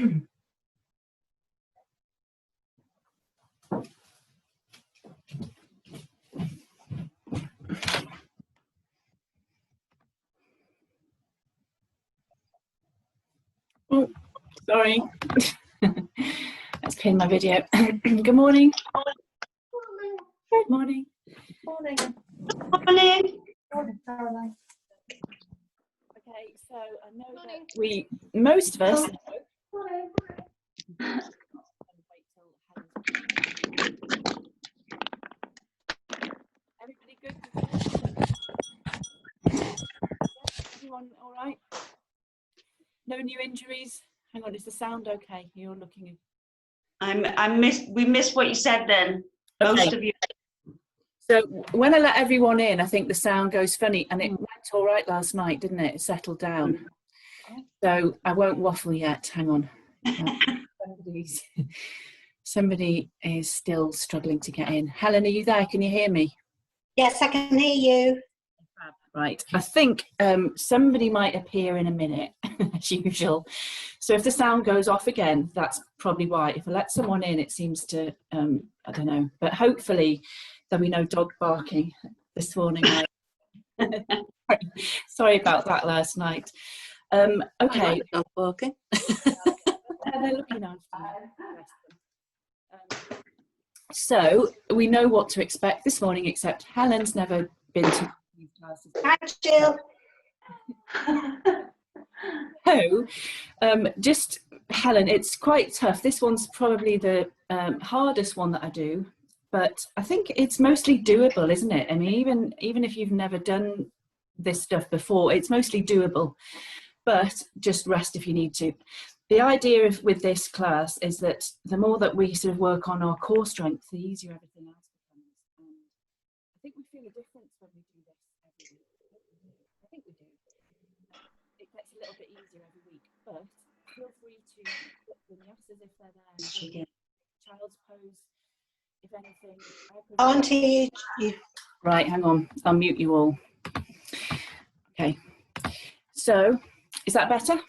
Oh, sorry. Let's pin my video. Good morning. Good morning. Morning. Morning. Morning, Caroline. Okay, so I know that most of us. Morning. Everybody good? Everyone all right? No new injuries? Hang on, is the sound okay? You're looking. We missed what you said then. Most of you. So when I let everyone in, I think the sound goes funny, and it went all right last night, didn't it? It settled down. So I won't waffle yet. Hang on. Somebody is still struggling to get in. Helen, are you there? Can you hear me? Yes, I can hear you. Right. I think somebody might appear in a minute, as usual. So if the sound goes off again, that's probably why. If I let someone in, it seems to, I don't know. But hopefully there'll be no dog barking this morning. Sorry about that last night. Okay. I like dog barking. They're looking after you. So we know what to expect this morning, except Helen's never been to these classes. Hi, Jill. So, just Helen, it's quite tough. This one's probably the hardest one that I do, but I think it's mostly doable, isn't it? I mean, even if you've never done this stuff before, it's mostly doable, but just rest if you need to. The idea with this class is that the more that we sort of work on our core strength, the easier everything else becomes. I think we feel a difference when we do this every week. I think we do. It gets a little bit easier every week, but feel free to put vinyasas if they're there. Child's pose, if anything. Auntie, you. Right, hang on. I'll mute you all. Okay. So, is that better?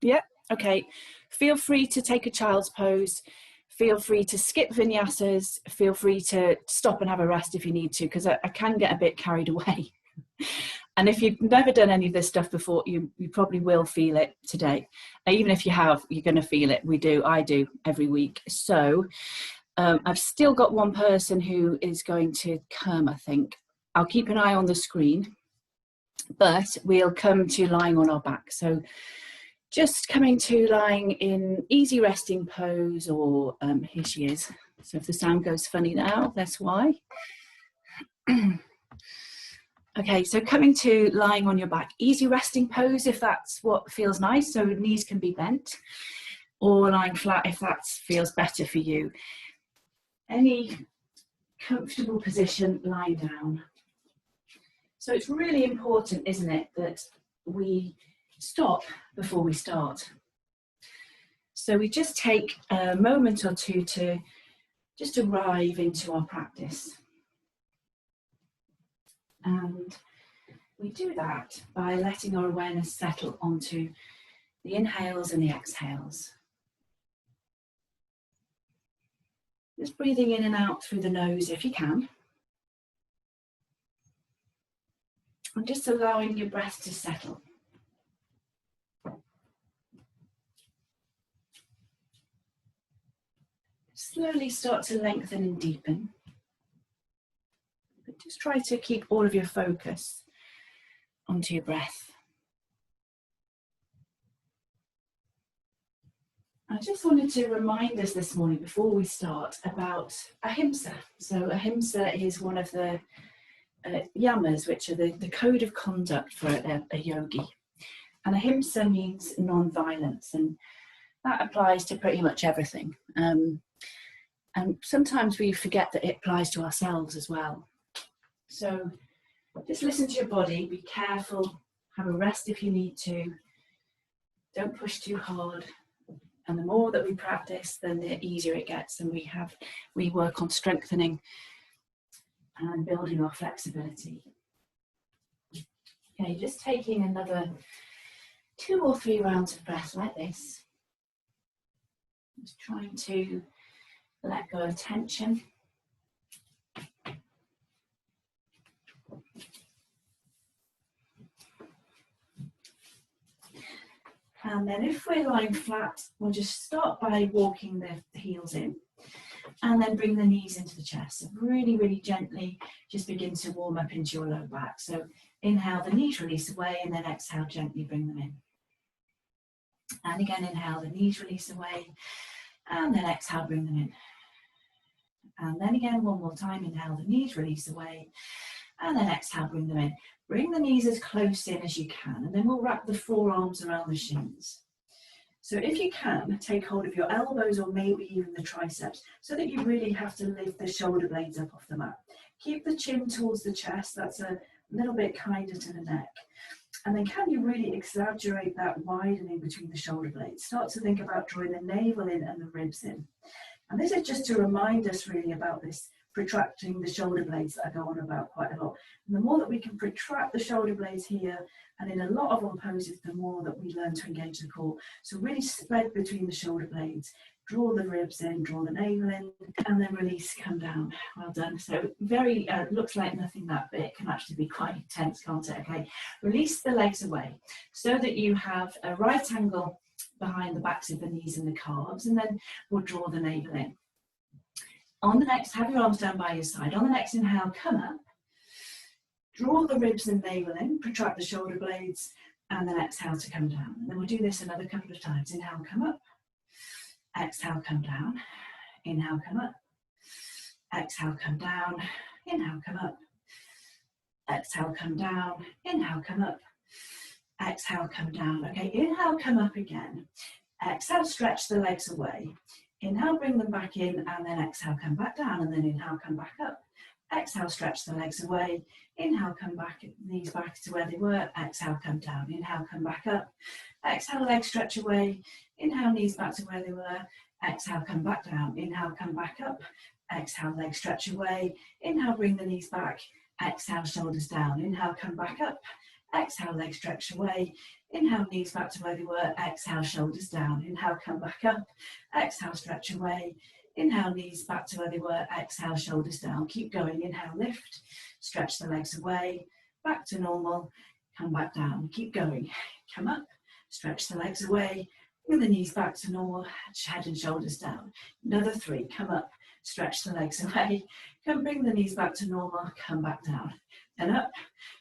Yeah, okay. Feel free to take a child's pose. Feel free to skip vinyasas. Feel free to stop and have a rest if you need to, because I can get a bit carried away. And if you've never done any of this stuff before, you probably will feel it today. Even if you have, you're going to feel it. We do. I do every week. So I've still got one person who is going to come, I think. I'll keep an eye on the screen, but we'll come to lying on our back. So just coming to lying in easy resting pose, or here she is. So if the sound goes funny now, that's why. Okay, so coming to lying on your back, easy resting pose if that's what feels nice. So knees can be bent, or lying flat if that feels better for you. Any comfortable position, lie down. So it's really important, isn't it, that we stop before we start. So we just take a moment or two to just arrive into our practice. And we do that by letting our awareness settle onto the inhales and the exhales. Just breathing in and out through the nose if you can. And just allowing your breath to settle. Slowly start to lengthen and deepen. But just try to keep all of your focus onto your breath. I just wanted to remind us this morning before we start about ahimsa. So ahimsa is one of the yamas, which are the code of conduct for a yogi. And ahimsa means non-violence, and that applies to pretty much everything. And sometimes we forget that it applies to ourselves as well. So just listen to your body, be careful, have a rest if you need to, don't push too hard. And the more that we practice, then the easier it gets, and we work on strengthening and building our flexibility. Okay, just taking another 2 or 3 rounds of breath like this. Just trying to let go of tension. And then if we're lying flat, we'll just start by walking the heels in and then bring the knees into the chest. So really, really gently just begin to warm up into your low back. So inhale, the knees release away, and then exhale, gently bring them in. And again, inhale, the knees release away, and then exhale, bring them in. And then again, one more time, inhale, the knees release away, and then exhale, bring them in. Bring the knees as close in as you can, and then we'll wrap the forearms around the shins. So if you can, take hold of your elbows or maybe even the triceps so that you really have to lift the shoulder blades up off the mat. Keep the chin towards the chest, that's a little bit kinder to the neck. And then can you really exaggerate that widening between the shoulder blades? Start to think about drawing the navel in and the ribs in. And this is just to remind us really about this protracting the shoulder blades that I go on about quite a lot. And the more that we can protract the shoulder blades here, and in a lot of our poses, the more that we learn to engage the core. So really spread between the shoulder blades, draw the ribs in, draw the navel in, and then release, come down. Well done. So very, looks like nothing that big, can actually be quite intense, can't it? Okay, release the legs away so that you have a right angle behind the backs of the knees and the calves, and then we'll draw the navel in. On the next, have your arms down by your side. On the next inhale, come up. Draw the ribs and navel in, protract the shoulder blades, and then exhale to come down. And then we'll do this another couple of times. Inhale, come up. Exhale, come down. Inhale, come up. Exhale, come down. Inhale, come up. Exhale, come down. Inhale, come up. Exhale, come down. Okay, inhale, come up again. Exhale, stretch the legs away. Inhale, bring them back in, and then exhale, come back down, and then inhale, come back up. Exhale, stretch the legs away. Inhale, come back, knees back to where they were. Exhale, come down. Inhale, come back up. Exhale, legs stretch away. Inhale, knees back to where they were. Exhale, come back down. Inhale, come back up. Exhale, legs stretch away. Inhale, bring the knees back. Exhale, shoulders down. Inhale, come back up. Exhale, legs stretch away. Inhale, knees back to where they were. Exhale, shoulders down. Inhale, come back up. Exhale, stretch away. Inhale, knees back to where they were. Exhale, shoulders down. Keep going. Inhale, lift. Stretch the legs away. Back to normal. Come back down. Keep going. Come up. Stretch the legs away. Bring the knees back to normal. Head and shoulders down. Another 3. Come up. Stretch the legs away. Come bring the knees back to normal. Come back down. And up.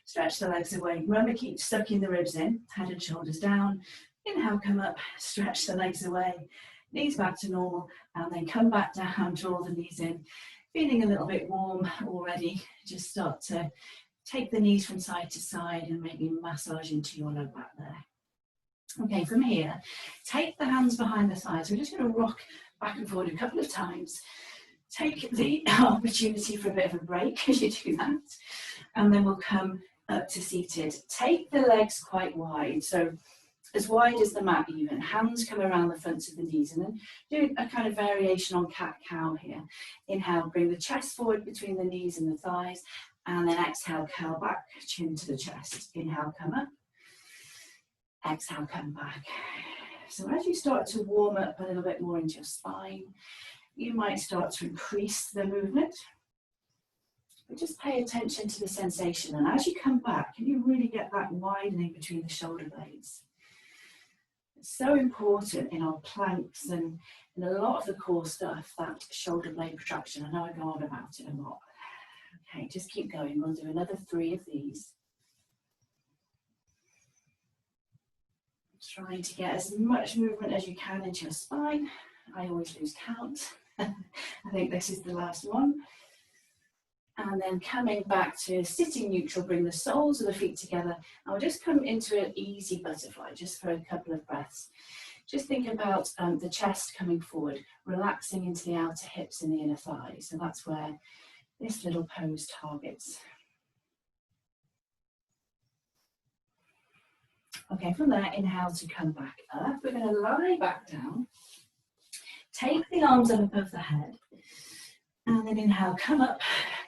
Stretch the legs away. Remember, keep sucking the ribs in. Head and shoulders down. Inhale, come up. Stretch the legs away. Knees back to normal. And then come back down. Draw the knees in. Feeling a little bit warm already. Just start to take the knees from side to side and maybe massage into your low back there. Okay, from here, take the hands behind the thighs. We're just going to rock back and forward a couple of times. Take the opportunity for a bit of a break as you do that. And then we'll come up to seated. Take the legs quite wide, so as wide as the mat even. Hands come around the fronts of the knees, and then do a kind of variation on cat-cow here. Inhale, bring the chest forward between the knees and the thighs, and then exhale, curl back, chin to the chest. Inhale, come up. Exhale, come back. So as you start to warm up a little bit more into your spine, you might start to increase the movement. But just pay attention to the sensation, and as you come back, can you really get that widening between the shoulder blades? It's so important in our planks and in a lot of the core stuff, that shoulder blade protraction. I know I go on about it a lot. Okay, just keep going. We'll do another 3 of these. Trying to get as much movement as you can into your spine. I always lose count. I think this is the last one. And then coming back to sitting neutral, bring the soles of the feet together. And we'll just come into an easy butterfly, just for a couple of breaths. Just think about the chest coming forward, relaxing into the outer hips and the inner thighs. So that's where this little pose targets. Okay, from there, inhale to come back up. We're going to lie back down. Take the arms up above the head. And then inhale, come up,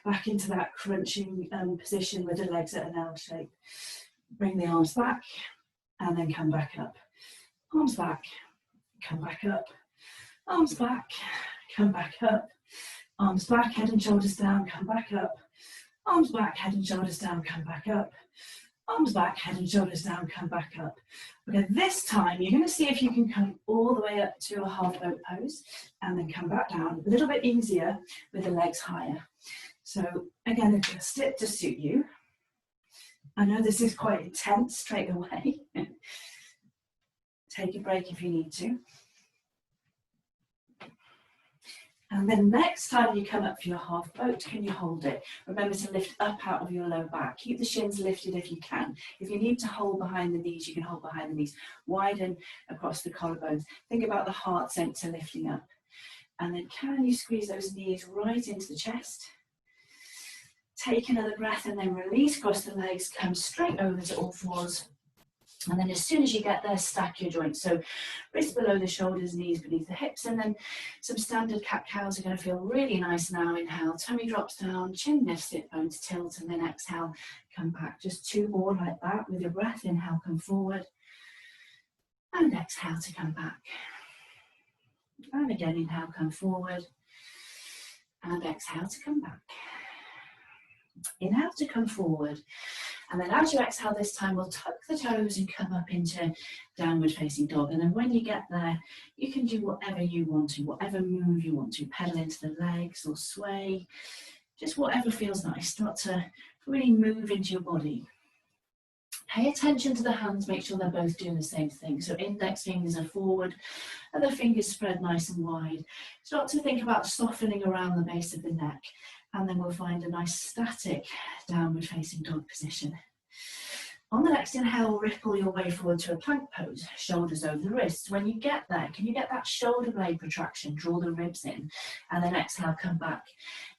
back into that crunching position with the legs at an L shape. Bring the arms back, and then come back up. Arms back, come back up. Arms back, come back up. Arms back, head and shoulders down, come back up. Arms back, head and shoulders down, come back up. Arms back, head and shoulders down, come back up. Okay, this time you're going to see if you can come all the way up to a half boat pose and then come back down. A little bit easier with the legs higher. So again, adjust it to suit you. I know this is quite intense straight away. Take a break if you need to. And then next time you come up for your half boat, can you hold it? Remember to lift up out of your low back. Keep the shins lifted if you can. If you need to hold behind the knees, you can hold behind the knees. Widen across the collarbones. Think about the heart center lifting up. And then can you squeeze those knees right into the chest? Take another breath and then release across the legs. Come straight over to all fours. And then as soon as you get there, stack your joints. So wrists below the shoulders, knees beneath the hips, and then some standard cat-cows are going to feel really nice now. Inhale, tummy drops down, chin lifts, sit bones tilt, and then exhale, come back. Just 2 more like that with your breath. Inhale, come forward, and exhale to come back. And again, inhale, come forward, and exhale to come back. Inhale to come forward. And then as you exhale this time, we'll tuck the toes and come up into downward facing dog. And then when you get there, you can do whatever you want to, whatever move you want to, pedal into the legs or sway, just whatever feels nice. Start to really move into your body. Pay attention to the hands, make sure they're both doing the same thing. So index fingers are forward, other fingers spread nice and wide. Start to think about softening around the base of the neck. And then we'll find a nice static downward facing dog position. On the next inhale, ripple your way forward to a plank pose, shoulders over the wrists. When you get there, can you get that shoulder blade protraction, draw the ribs in, and then exhale, come back,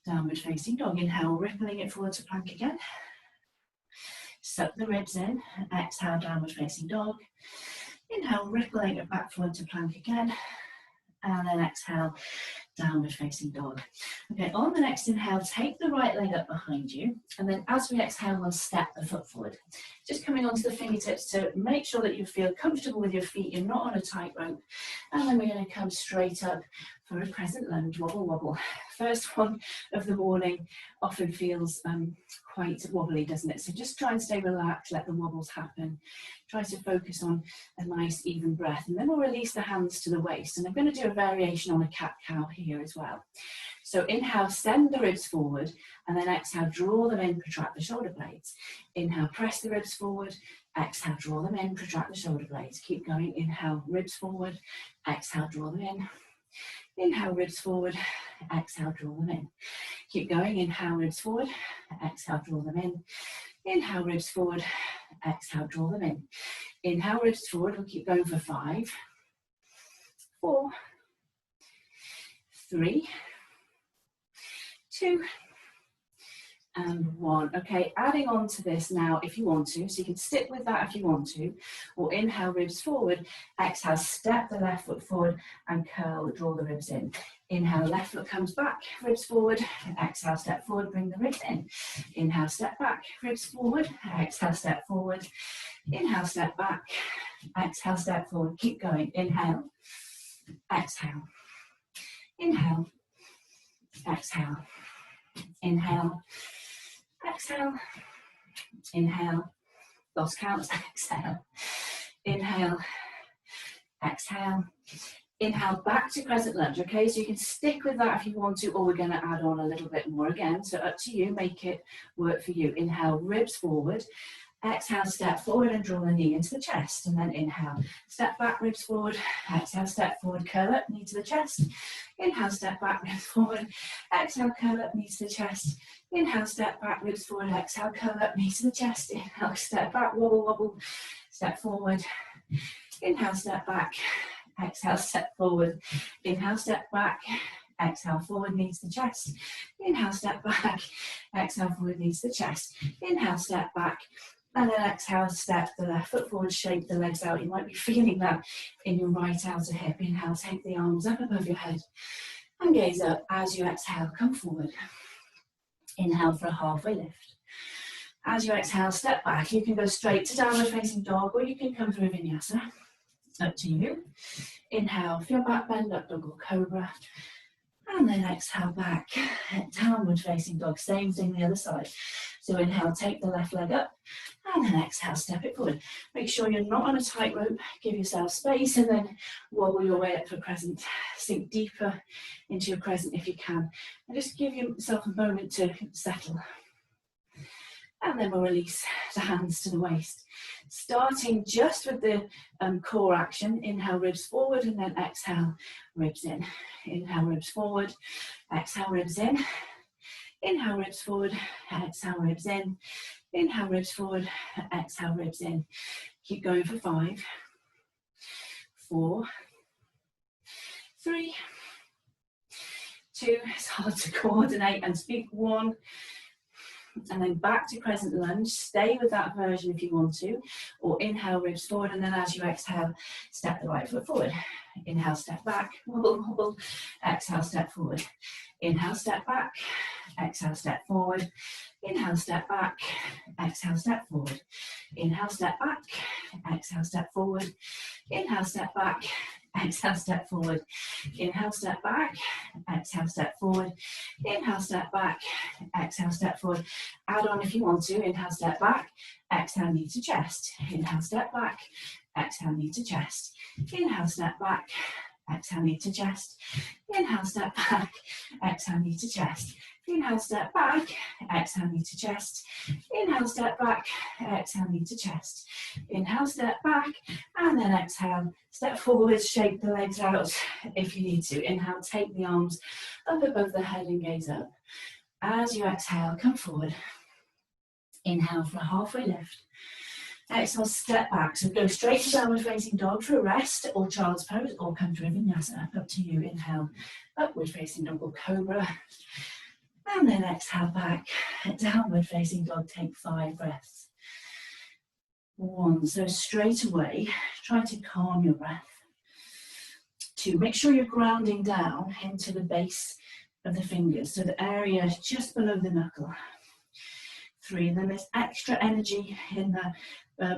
downward facing dog. Inhale, rippling it forward to plank again. Suck the ribs in, exhale, downward facing dog. Inhale, rippling it back forward to plank again, and then exhale, downward facing dog. Okay, on the next inhale, take the right leg up behind you, and then as we exhale, we'll step the foot forward. Just coming onto the fingertips to make sure that you feel comfortable with your feet, you're not on a tightrope, and then we're going to come straight up for a crescent lunge, wobble wobble. First one of the morning often feels quite wobbly, doesn't it? So just try and stay relaxed, let the wobbles happen. Try to focus on a nice even breath, and then we'll release the hands to the waist. And I'm going to do a variation on a cat-cow here as well. So inhale, send the ribs forward, and then exhale, draw them in, protract the shoulder blades. Inhale, press the ribs forward, exhale, draw them in, protract the shoulder blades. Keep going, inhale, ribs forward, exhale, draw them in. Inhale, ribs forward, exhale, draw them in. Keep going, inhale, ribs forward, exhale, draw them in. Inhale, ribs forward, exhale, draw them in. Inhale, ribs forward, we'll keep going for 5, 4, 3, 2, and 1. Okay, adding on to this now if you want to, so you can stick with that if you want to, or inhale, ribs forward, exhale, step the left foot forward and curl, draw the ribs in. Inhale, left foot comes back, ribs forward, exhale, step forward, bring the ribs in. Inhale, step back, ribs forward, exhale, step forward. Inhale, step back, exhale, step forward. Keep going, inhale, exhale, inhale, exhale, inhale, exhale, inhale, lost count, exhale, inhale, exhale, inhale, back to crescent lunge. Okay, so you can stick with that if you want to, or we're going to add on a little bit more again, so up to you, make it work for you. Inhale, ribs forward, exhale, step forward and draw the knee into the chest, and then inhale, step back, ribs forward, exhale, step forward, curl up, knee to the chest. Inhale, step back, ribs forward, exhale, curl up, knee to the chest. Inhale, step back, ribs forward, exhale, curl up, knee to the chest. Inhale, step back, wobble, wobble, step forward. Inhale, step back, exhale, step forward. Inhale, step back, exhale, forward, knee to the chest. Inhale, step back, exhale, forward, knee to the chest. Inhale, step back, and then exhale, step the left foot forward, shake the legs out. You might be feeling that in your right outer hip. Inhale, take the arms up above your head and gaze up. As you exhale, come forward. Inhale for a halfway lift. As you exhale, step back. You can go straight to downward facing dog, or you can come through vinyasa. Up to you. Inhale, feel back bend, up dog or cobra. And then exhale back, downward facing dog, same thing the other side. So inhale, take the left leg up, and then exhale, step it forward. Make sure you're not on a tightrope, give yourself space, and then wobble your way up to a crescent. Sink deeper into your crescent if you can, and just give yourself a moment to settle. And then we'll release the hands to the waist. Starting just with the core action, inhale, ribs forward, and then exhale, ribs in. Inhale, ribs forward, exhale, ribs in. Inhale, ribs forward, exhale, ribs in. Inhale, ribs forward, exhale, ribs in. Keep going for 5, 4, 3, 2, it's hard to coordinate and speak, 1, and then back to crescent lunge. Stay with that version if you want to, or inhale, ribs forward, and then as you exhale, step the right foot forward. Inhale, step back, wobble, wobble, exhale, step forward. Inhale, step back, exhale, step forward. Inhale, step back, exhale, step forward. Inhale, step back, exhale, step forward. Inhale, step back, exhale, step forward. Inhale, step back, exhale, step forward. Inhale, step back, exhale, step forward. Add on if you want to. Inhale, step back, exhale, knee to chest. Inhale, step back, exhale, knee to chest. Inhale, step back, exhale, knee to chest. Inhale, step back, exhale, knee to chest. Inhale, step back, exhale, knee to chest. Inhale, step back, exhale, knee to chest. Inhale, step back, and then exhale, step forward, shake the legs out if you need to. Inhale, take the arms up above the head and gaze up. As you exhale, come forward. Inhale for a halfway lift. Exhale, step back. So go straight to downward facing dog for a rest, or child's pose, or come to a vinyasa. Up to you. Inhale, upward facing dog or cobra. And then exhale back, downward facing dog, take 5 breaths. 1, so straight away, try to calm your breath. 2, make sure you're grounding down into the base of the fingers, so the area just below the knuckle. 3, then there's extra energy in the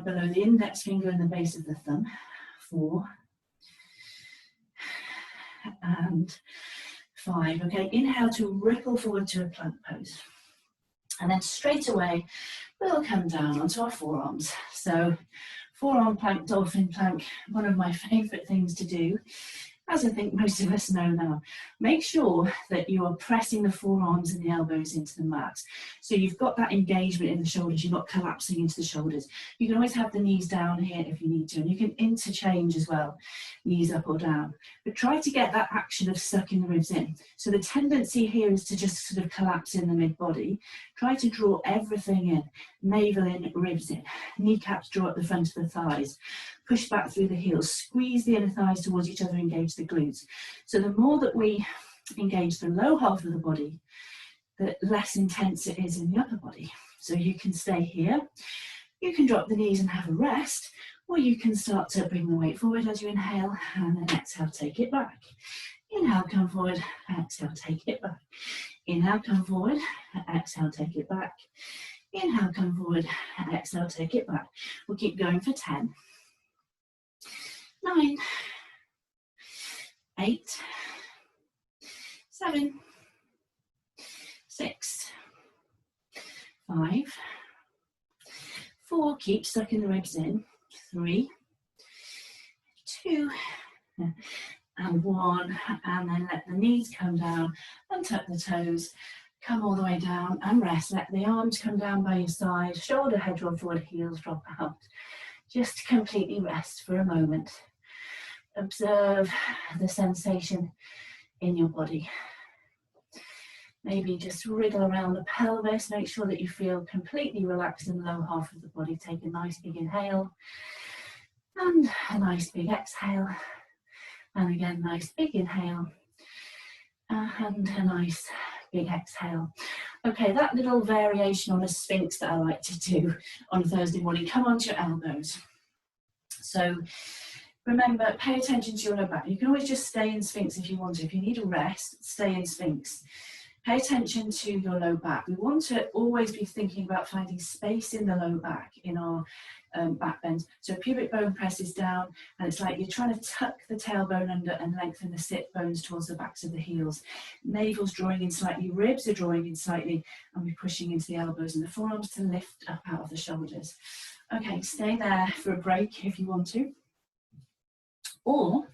below the index finger and the base of the thumb. 4, and 5. Okay, inhale to ripple forward to a plank pose. And then straight away, we'll come down onto our forearms. So forearm plank, dolphin plank, one of my favorite things to do, as I think most of us know now. Make sure that you are pressing the forearms and the elbows into the mat. So you've got that engagement in the shoulders, you're not collapsing into the shoulders. You can always have the knees down here if you need to, and you can interchange as well, knees up or down. But try to get that action of sucking the ribs in. So the tendency here is to just sort of collapse in the mid-body. Try to draw everything in, navel in, ribs in. Kneecaps draw up the front of the thighs. Push back through the heels, squeeze the inner thighs towards each other, engage the glutes. So the more that we engage the low half of the body, the less intense it is in the upper body. So you can stay here, you can drop the knees and have a rest, or you can start to bring the weight forward as you inhale, and then exhale, take it back. Inhale, come forward, exhale, take it back. Inhale, come forward, exhale, take it back. Inhale, come forward, exhale, take it back. We'll keep going for 10. 9, 8, 7, 6, 5, 4, keep sucking the ribs in, 3, 2, and 1, and then let the knees come down and tuck the toes, come all the way down and rest. Let the arms come down by your side, shoulder head roll forward, heels drop out. Just completely rest for a moment. Observe the sensation in your body. Maybe just wriggle around the pelvis, make sure that you feel completely relaxed in the lower half of the body. Take a nice big inhale and a nice big exhale, and again nice big inhale and a nice big exhale. Okay, that little variation on a sphinx that I like to do on Thursday morning. Come onto your elbows. So remember, pay attention to your lower back. You can always just stay in Sphinx if you want to. If you need a rest, stay in Sphinx. Pay attention to your low back. We want to always be thinking about finding space in the low back, in our back bend. So pubic bone presses down, and it's like you're trying to tuck the tailbone under and lengthen the sit bones towards the backs of the heels. Navel's drawing in slightly, ribs are drawing in slightly, and we're pushing into the elbows and the forearms to lift up out of the shoulders. Okay, stay there for a break if you want to. Or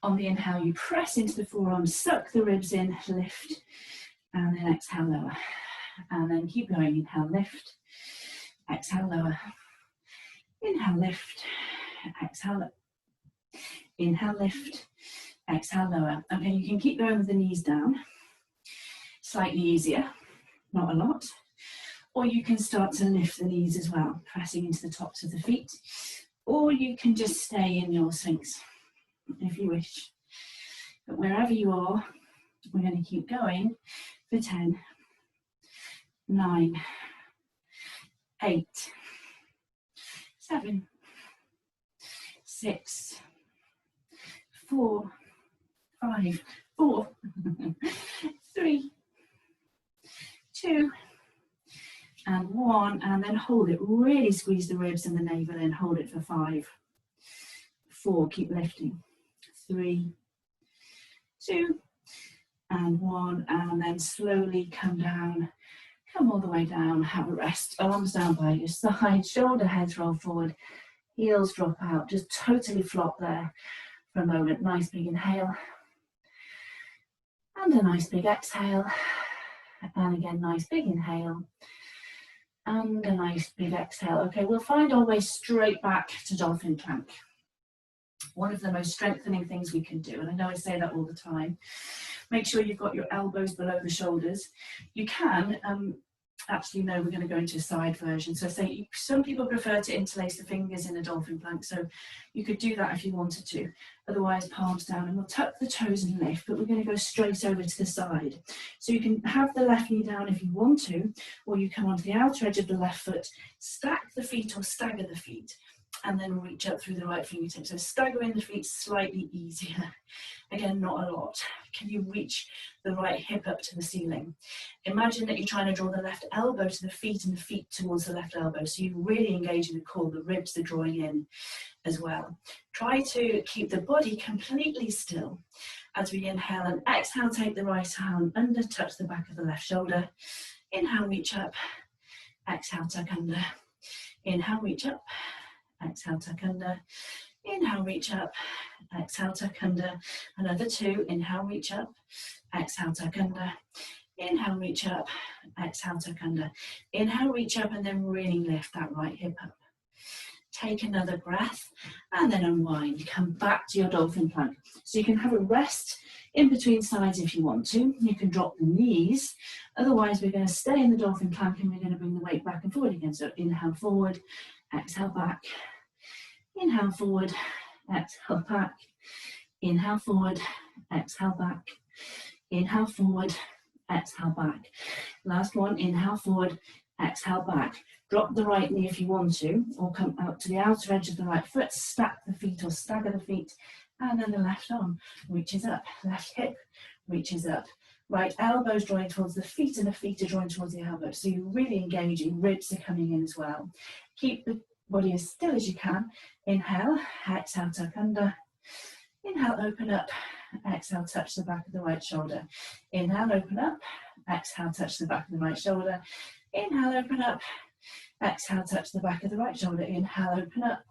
on the inhale, you press into the forearms, suck the ribs in, lift, and then exhale, lower. And then keep going, inhale, lift, exhale, lower. Inhale, lift, exhale, lower. Inhale, lift, exhale, lower. Okay, you can keep going with the knees down. Slightly easier, not a lot. Or you can start to lift the knees as well, pressing into the tops of the feet. Or you can just stay in your Sphinx, if you wish. But wherever you are, we're going to keep going for 10, 9, 8, 7, 6, 4, 5, 4, 3, 2, and 1, and then hold it. Really squeeze the ribs and the navel in. Hold it for 5, 4, keep lifting. 3, 2, and 1, and then slowly come down. Come all the way down, have a rest. Arms down by your side, shoulder heads roll forward, heels drop out. Just totally flop there for a moment. Nice big inhale. And a nice big exhale. And again, nice big inhale. And a nice big exhale. Okay, we'll find our way straight back to dolphin plank. One of the most strengthening things we can do, and I know I say that all the time. Make sure you've got your elbows below the shoulders. You can, actually no, we're going to go into a side version. So say some people prefer to interlace the fingers in a dolphin plank, so you could do that if you wanted to. Otherwise, palms down, and we'll tuck the toes and lift, but we're going to go straight over to the side. So you can have the left knee down if you want to, or you come onto the outer edge of the left foot, stack the feet or stagger the feet, and then reach up through the right fingertips. So staggering the feet slightly easier. Again, not a lot. Can you reach the right hip up to the ceiling? Imagine that you're trying to draw the left elbow to the feet and the feet towards the left elbow. So you really engage in the core, the ribs are drawing in as well. Try to keep the body completely still. As we inhale and exhale, take the right hand under, touch the back of the left shoulder. Inhale, reach up. Exhale, tuck under. Inhale, reach up. Exhale, tuck under. Inhale, reach up. Exhale, tuck under. Another 2. Inhale, reach up. Exhale, tuck under. Inhale, reach up. Exhale, tuck under. Inhale, reach up, and then really lift that right hip up. Take another breath and then unwind. Come back to your dolphin plank. So you can have a rest in between sides if you want to. You can drop the knees. Otherwise, we're going to stay in the dolphin plank and we're going to bring the weight back and forward again. So inhale forward, exhale back. Inhale forward, exhale back. Inhale forward, exhale back. Inhale forward, exhale back. Last one, inhale forward, exhale back. Drop the right knee if you want to, or come out to the outer edge of the right foot, stack the feet or stagger the feet, and then the left arm reaches up, left hip reaches up. Right elbow's drawing towards the feet and the feet are drawing towards the elbows. So you're really engaging, ribs are coming in as well. Keep the body as still as you can. Inhale, exhale, tuck under. Inhale, open up. Exhale, touch the back of the right shoulder. Inhale, open up. Exhale, touch the back of the right shoulder. Inhale, open up. Exhale, touch the back of the right shoulder. Inhale, open up.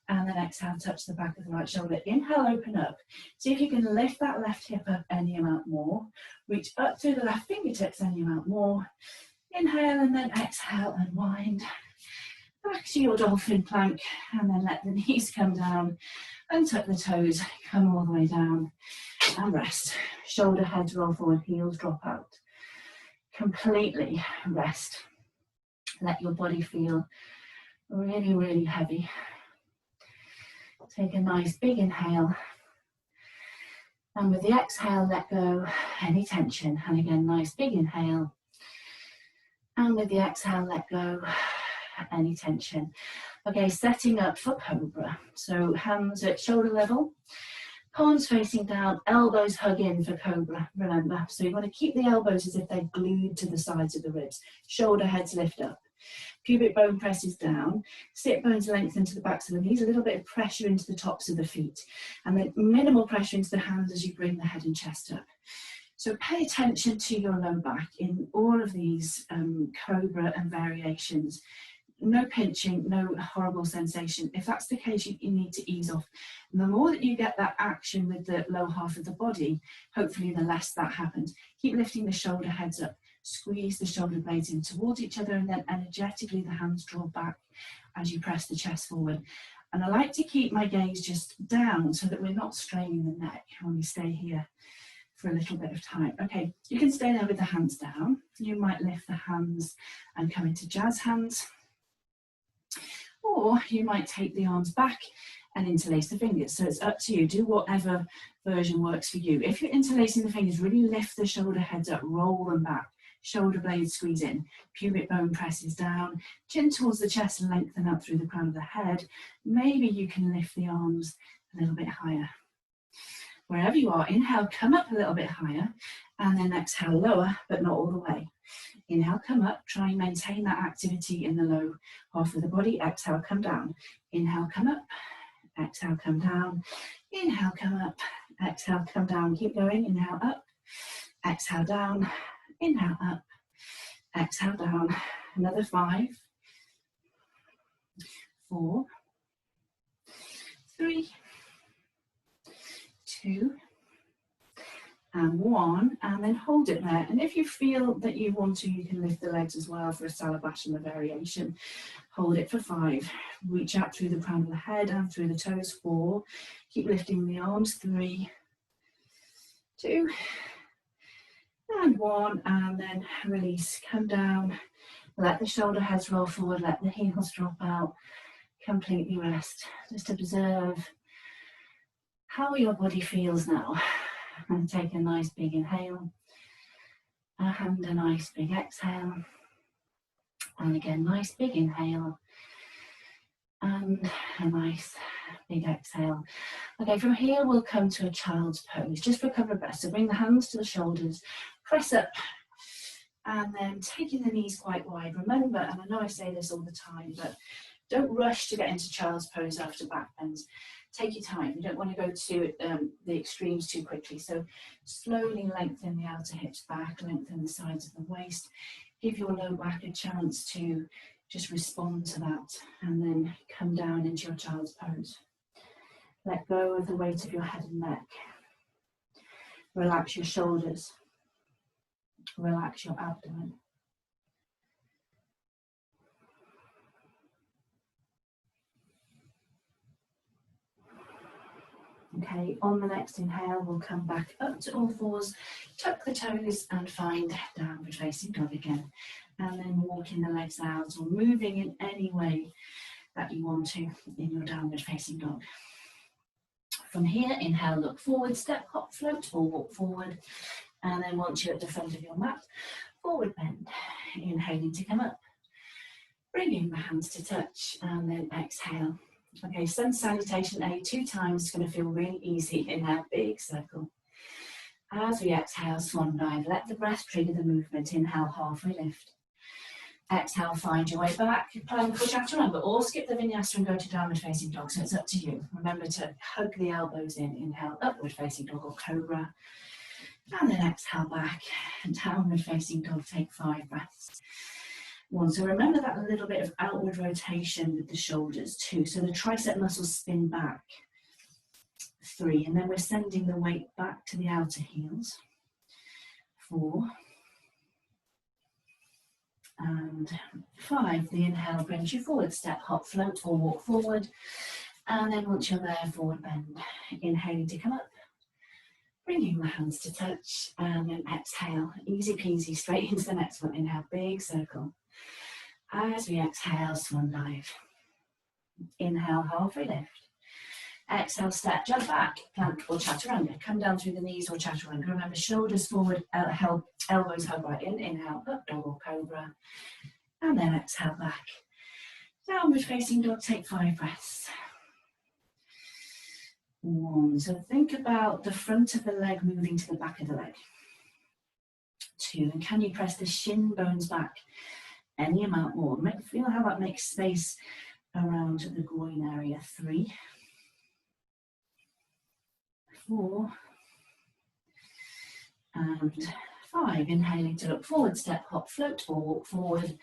And then exhale, touch the back of the right shoulder. Inhale, open up. See if you can lift that left hip up any amount more. Reach up through the left fingertips any amount more. Inhale and then exhale, unwind. Back to your dolphin plank, and then let the knees come down and tuck the toes, come all the way down and rest. Shoulder heads roll forward, heels drop out. Completely rest. Let your body feel really, really heavy. Take a nice big inhale. And with the exhale, let go any tension. And again, nice big inhale. And with the exhale, let go any tension. Okay, setting up for cobra. So hands at shoulder level, Palms facing down, elbows hug in for cobra, remember. So you want to keep the elbows as if they're glued to the sides of the ribs. Shoulder heads lift up. Pubic bone presses down. Sit bones lengthen to the backs of the knees. A little bit of pressure into the tops of the feet. And then minimal pressure into the hands as you bring the head and chest up. So pay attention to your low back in all of these cobra and variations. No pinching, no horrible sensation. If that's the case, you need to ease off. And the more that you get that action with the low half of the body, hopefully the less that happens. Keep lifting the shoulder heads up. Squeeze the shoulder blades in towards each other, and then energetically the hands draw back as you press the chest forward. And I like to keep my gaze just down so that we're not straining the neck when we stay here for a little bit of time. Okay, you can stay there with the hands down. You might lift the hands and come into jazz hands. Or you might take the arms back and interlace the fingers. So it's up to you. Do whatever version works for you. If you're interlacing the fingers, really lift the shoulder heads up, roll them back. Shoulder blades squeeze in. Pubic bone presses down. Chin towards the chest and lengthen up through the crown of the head. Maybe you can lift the arms a little bit higher. Wherever you are, inhale, come up a little bit higher, and then exhale, lower, but not all the way. Inhale, come up, try and maintain that activity in the low half of the body. Exhale, come down. Inhale, come up. Exhale, come down. Inhale, come up. Exhale, come down. Keep going. Inhale, up. Exhale, down. Inhale, up. Exhale, down. Another 5, 4, 3, 2, and 1, and then hold it there. And if you feel that you want to, you can lift the legs as well for a Salabhasana variation. Hold it for 5. Reach out through the crown of the head and through the toes. 4. Keep lifting the arms. 3, 2, and 1, and then release. Come down. Let the shoulder heads roll forward. Let the heels drop out. Completely rest. Just observe how your body feels now. And take a nice big inhale, and a nice big exhale, and again nice big inhale, and a nice big exhale. Okay, from here we'll come to a child's pose, just for a couple of breaths. So bring the hands to the shoulders, press up, and then taking the knees quite wide. Remember, and I know I say this all the time, but don't rush to get into child's pose after back bends. Take your time. You don't want to go to the extremes too quickly. So slowly lengthen the outer hips back, lengthen the sides of the waist. Give your low back a chance to just respond to that, and then come down into your child's pose. Let go of the weight of your head and neck. Relax your shoulders. Relax your abdomen. Okay, on the next inhale, we'll come back up to all fours, tuck the toes and find downward facing dog again. And then walking the legs out or moving in any way that you want to in your downward facing dog. From here, inhale, look forward, step, hop, float, or walk forward. And then once you're at the front of your mat, forward bend. Inhaling to come up, bringing the hands to touch, and then exhale. Okay, sun salutation A 2 times. It's going to feel really easy. Inhale, big circle. As we exhale, swan dive. Let the breath trigger the movement. Inhale, halfway lift. Exhale, find your way back. Plank or chaturanga, or skip the vinyasa and go to downward facing dog. So it's up to you. Remember to hug the elbows in. Inhale, upward facing dog or cobra. And then exhale back. And downward facing dog, take 5 breaths. 1. So remember that a little bit of outward rotation with the shoulders. 2. So the tricep muscles spin back. 3. And then we're sending the weight back to the outer heels. 4. And 5. The inhale brings you forward. Step, hop, float, or walk forward. And then once you're there, forward bend. Inhaling to come up. Bringing the hands to touch. And then exhale. Easy peasy, straight into the next one. Inhale, big circle. As we exhale, swan dive. Inhale, halfway lift. Exhale, step, jump back, plank or chaturanga. Come down through the knees or chaturanga. Remember, shoulders forward, elbows hug right in. Inhale, up dog or cobra. And then exhale back. Downward facing dog, take 5 breaths. 1. So think about the front of the leg moving to the back of the leg. 2. And can you press the shin bones back any amount more? Feel how that makes space around the groin area. 3. 4. And 5. Inhaling to look forward, step, hop, float, or walk forward.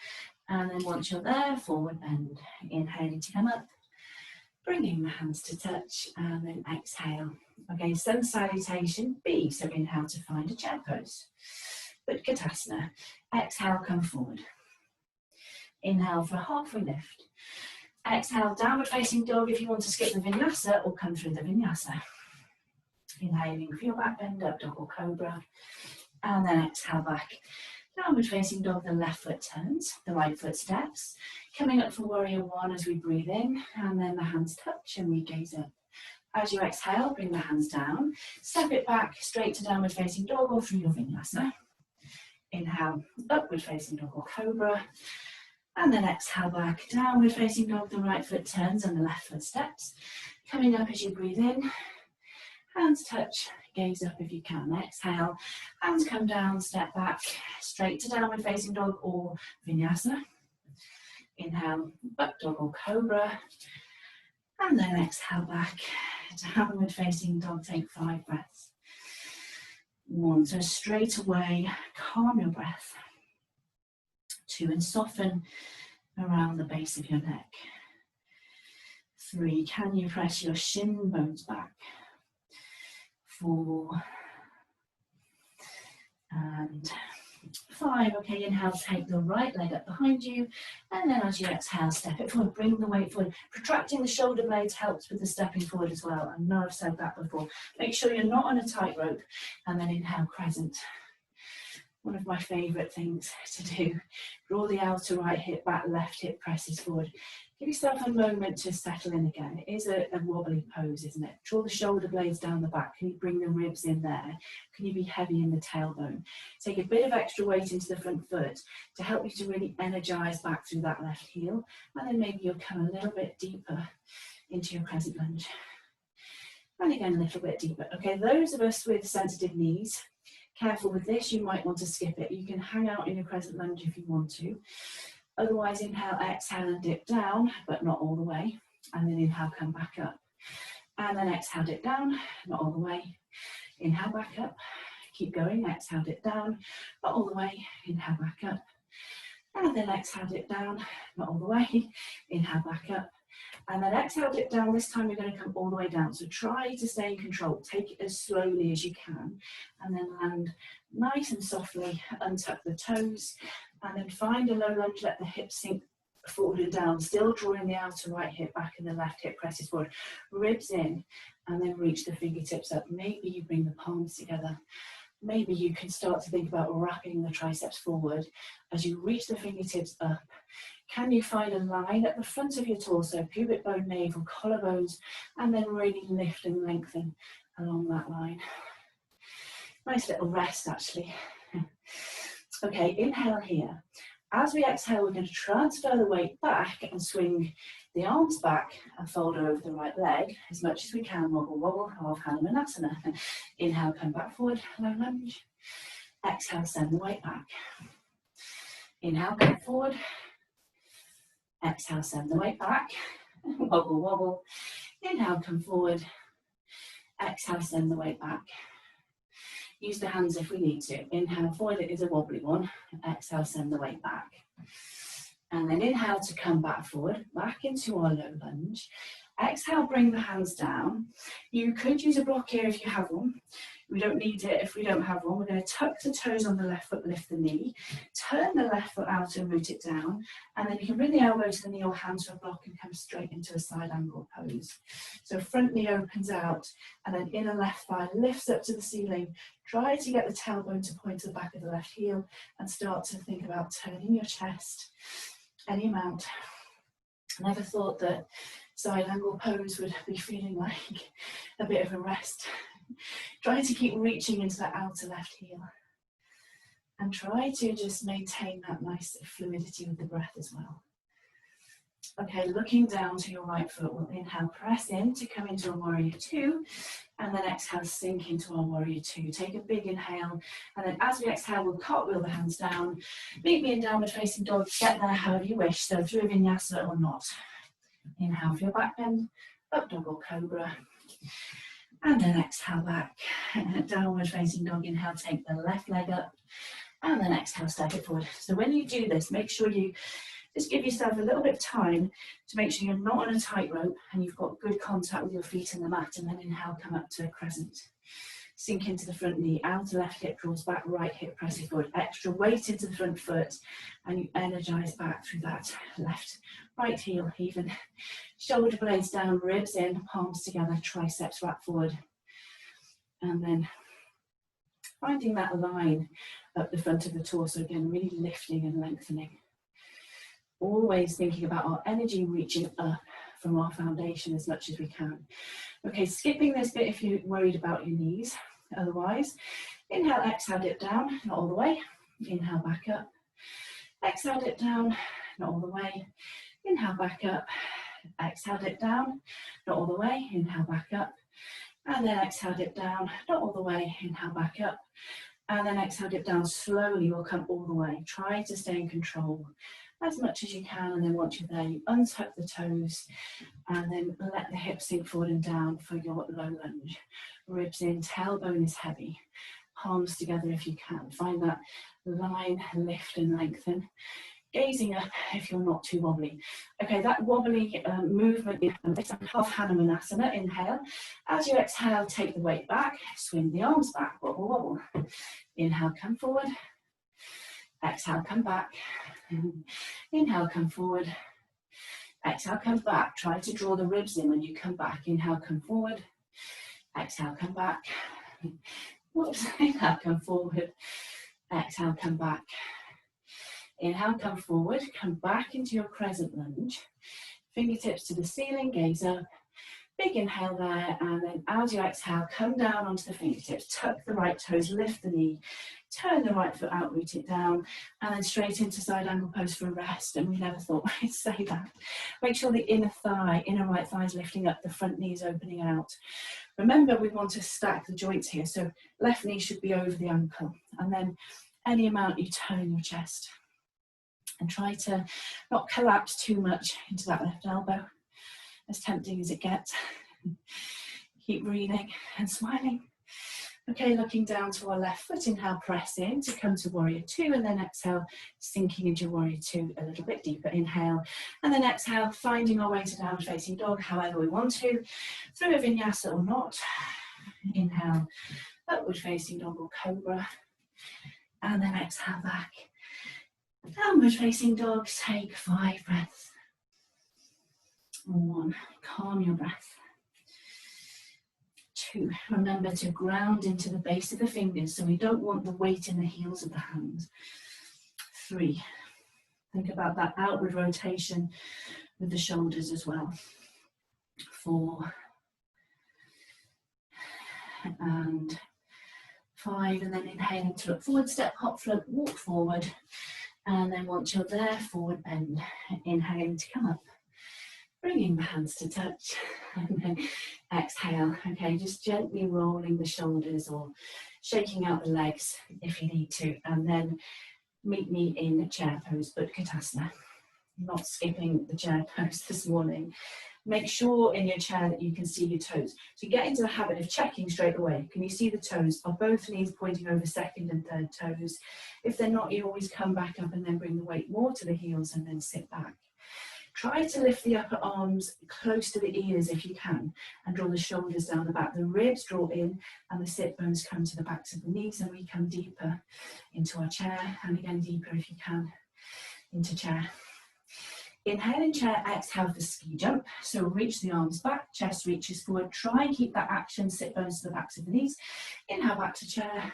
And then once you're there, forward bend. Inhaling to come up, bringing the hands to touch, and then exhale. Okay, sun salutation, B. So inhale to find a chair pose. Utkatasana. Exhale, come forward. Inhale for a halfway lift. Exhale, downward facing dog if you want to skip the vinyasa or come through the vinyasa. Inhaling for your back bend up, dog or cobra. And then exhale back. Downward facing dog, the left foot turns, the right foot steps. Coming up for warrior 1 as we breathe in, and then the hands touch and we gaze up. As you exhale, bring the hands down. Step it back straight to downward facing dog or through your vinyasa. Inhale, upward facing dog or cobra. And then exhale back, downward facing dog, the right foot turns and the left foot steps. Coming up as you breathe in, hands touch, gaze up if you can. Exhale, hands come down, step back, straight to downward facing dog or vinyasa. Inhale, up dog or cobra. And then exhale back, downward facing dog, take 5 breaths. 1, so straight away, calm your breath. 2, and soften around the base of your neck. 3, can you press your shin bones back? 4, and 5. Okay, inhale, take the right leg up behind you, and then as you exhale, step it forward, bring the weight forward. Protracting the shoulder blades helps with the stepping forward as well. I know I've said that before. Make sure you're not on a tightrope, and then inhale, crescent. One of my favourite things to do. Draw the outer right hip back, left hip presses forward. Give yourself a moment to settle in again. It is a wobbly pose, isn't it? Draw the shoulder blades down the back. Can you bring the ribs in there? Can you be heavy in the tailbone? Take a bit of extra weight into the front foot to help you to really energise back through that left heel. And then maybe you'll come a little bit deeper into your crescent lunge. And again, a little bit deeper. Okay, those of us with sensitive knees, careful with this, you might want to skip it. You can hang out in your crescent lunge if you want to. Otherwise, inhale, exhale and dip down, but not all the way. And then inhale, come back up. And then exhale, dip down, not all the way. Inhale, back up. Keep going, exhale, dip down, not all the way. Inhale, back up. And then exhale, dip down, not all the way. Inhale, back up. And then exhale, dip down. This time you're going to come all the way down. So try to stay in control. Take it as slowly as you can. And then land nice and softly. Untuck the toes. And then find a low lunge. Let the hips sink forward and down. Still drawing the outer right hip back and the left hip presses forward. Ribs in. And then reach the fingertips up. Maybe you bring the palms together. Maybe you can start to think about wrapping the triceps forward as you reach the fingertips up. Can you find a line at the front of your torso, pubic bone, navel, collarbones, and then really lift and lengthen along that line. Nice little rest, actually. Okay, inhale here. As we exhale, we're going to transfer the weight back and swing the arms back and fold over the right leg as much as we can. Wobble, wobble, half Hanumanasana. Inhale, come back forward, low lunge. Exhale, send the weight back. Inhale, come forward. Exhale, send the weight back. Wobble, wobble. Inhale, come forward. Exhale, send the weight back. Use the hands if we need to. Inhale, forward, it is a wobbly one. Exhale, send the weight back. And then inhale to come back forward, back into our low lunge. Exhale, bring the hands down. You could use a block here if you have one. We don't need it if we don't have one. We're going to tuck the toes on the left foot, lift the knee, turn the left foot out and root it down, and then you can bring the elbow to the knee or hands to a block and come straight into a side angle pose. So front knee opens out, and then inner left thigh lifts up to the ceiling. Try to get the tailbone to point to the back of the left heel and start to think about turning your chest any amount. I never thought that side angle pose would be feeling like a bit of a rest. Try to keep reaching into that outer left heel and try to just maintain that nice fluidity with the breath as well. Okay, looking down to your right foot, we'll inhale, press in to come into a warrior two, and then exhale, sink into our warrior two. Take a big inhale, and then as we exhale, we'll cartwheel the hands down. Meet me in downward facing dog, get there however you wish, so through a vinyasa or not. Inhale for your back bend, up dog or cobra, and then exhale back. Downward facing dog, inhale, take the left leg up, and then exhale, step it forward. So when you do this, make sure you just give yourself a little bit of time to make sure you're not on a tightrope and you've got good contact with your feet in the mat, and then inhale, come up to a crescent. Sink into the front knee, outer left hip draws back, right hip presses forward, extra weight into the front foot, and you energize back through that left, right heel, even. Shoulder blades down, ribs in, palms together, triceps wrap forward. And then finding that line up the front of the torso, again, really lifting and lengthening. Always thinking about our energy reaching up from our foundation as much as we can. Okay, skipping this bit if you're worried about your knees. Otherwise, inhale, exhale, dip down, not all the way. Inhale, back up. Exhale, dip down, not all the way. Inhale, back up. Exhale, dip down, not all the way. Inhale, back up. And then exhale, dip down, not all the way. Inhale, back up. And then exhale, dip down slowly, you'll come all the way. Try to stay in control as much as you can, and then once you're there, you untuck the toes and then let the hips sink forward and down for your low lunge. Ribs in, tailbone is heavy. Palms together if you can. Find that line, lift and lengthen. Gazing up if you're not too wobbly. Okay, that wobbly movement is half Hanumanasana. Inhale. As you exhale, take the weight back, swing the arms back, wobble, wobble. Inhale, come forward. Exhale, come back. Inhale, come forward. Exhale, come back. Try to draw the ribs in when you come back. Inhale, come forward. Exhale, come back. Whoops. Inhale, come forward. Exhale, come back. Inhale, come forward. Come back into your crescent lunge. Fingertips to the ceiling, gaze up. Big inhale there, and then as you exhale, come down onto the fingertips. Tuck the right toes, lift the knee. Turn the right foot out, root it down, and then straight into side angle pose for a rest. And we never thought we'd say that. Make sure the inner thigh, inner right thigh is lifting up, the front knee is opening out. Remember, we want to stack the joints here, so left knee should be over the ankle, and then any amount you turn your chest. And try to not collapse too much into that left elbow, as tempting as it gets. Keep breathing and smiling. Okay, looking down to our left foot, inhale, press in to come to warrior two, and then exhale, sinking into warrior two a little bit deeper. Inhale, and then exhale, finding our way to downward facing dog, however we want to, through a vinyasa or not. Inhale, upward facing dog or cobra, and then exhale back. Downward facing dog, take 5 breaths. 1, calm your breath. 2, remember to ground into the base of the fingers, so we don't want the weight in the heels of the hands. 3, think about that outward rotation with the shoulders as well. 4, and 5, and then inhaling to look forward, step, hop, float, walk forward. And then once you're there, forward bend. Inhaling to come up. Bringing the hands to touch. And then exhale. Okay, just gently rolling the shoulders or shaking out the legs if you need to. And then meet me in chair pose, Utkatasana. Not skipping the chair pose this morning. Make sure in your chair that you can see your toes. So get into the habit of checking straight away. Can you see the toes? Are both knees pointing over second and third toes? If they're not, you always come back up and then bring the weight more to the heels and then sit back. Try to lift the upper arms close to the ears if you can, and draw the shoulders down the back. The ribs draw in and the sit bones come to the backs of the knees, and we come deeper into our chair, and again deeper if you can into chair. Inhale in chair, exhale for ski jump. So reach the arms back, chest reaches forward. Try and keep that action, sit bones to the backs of the knees. Inhale back to chair.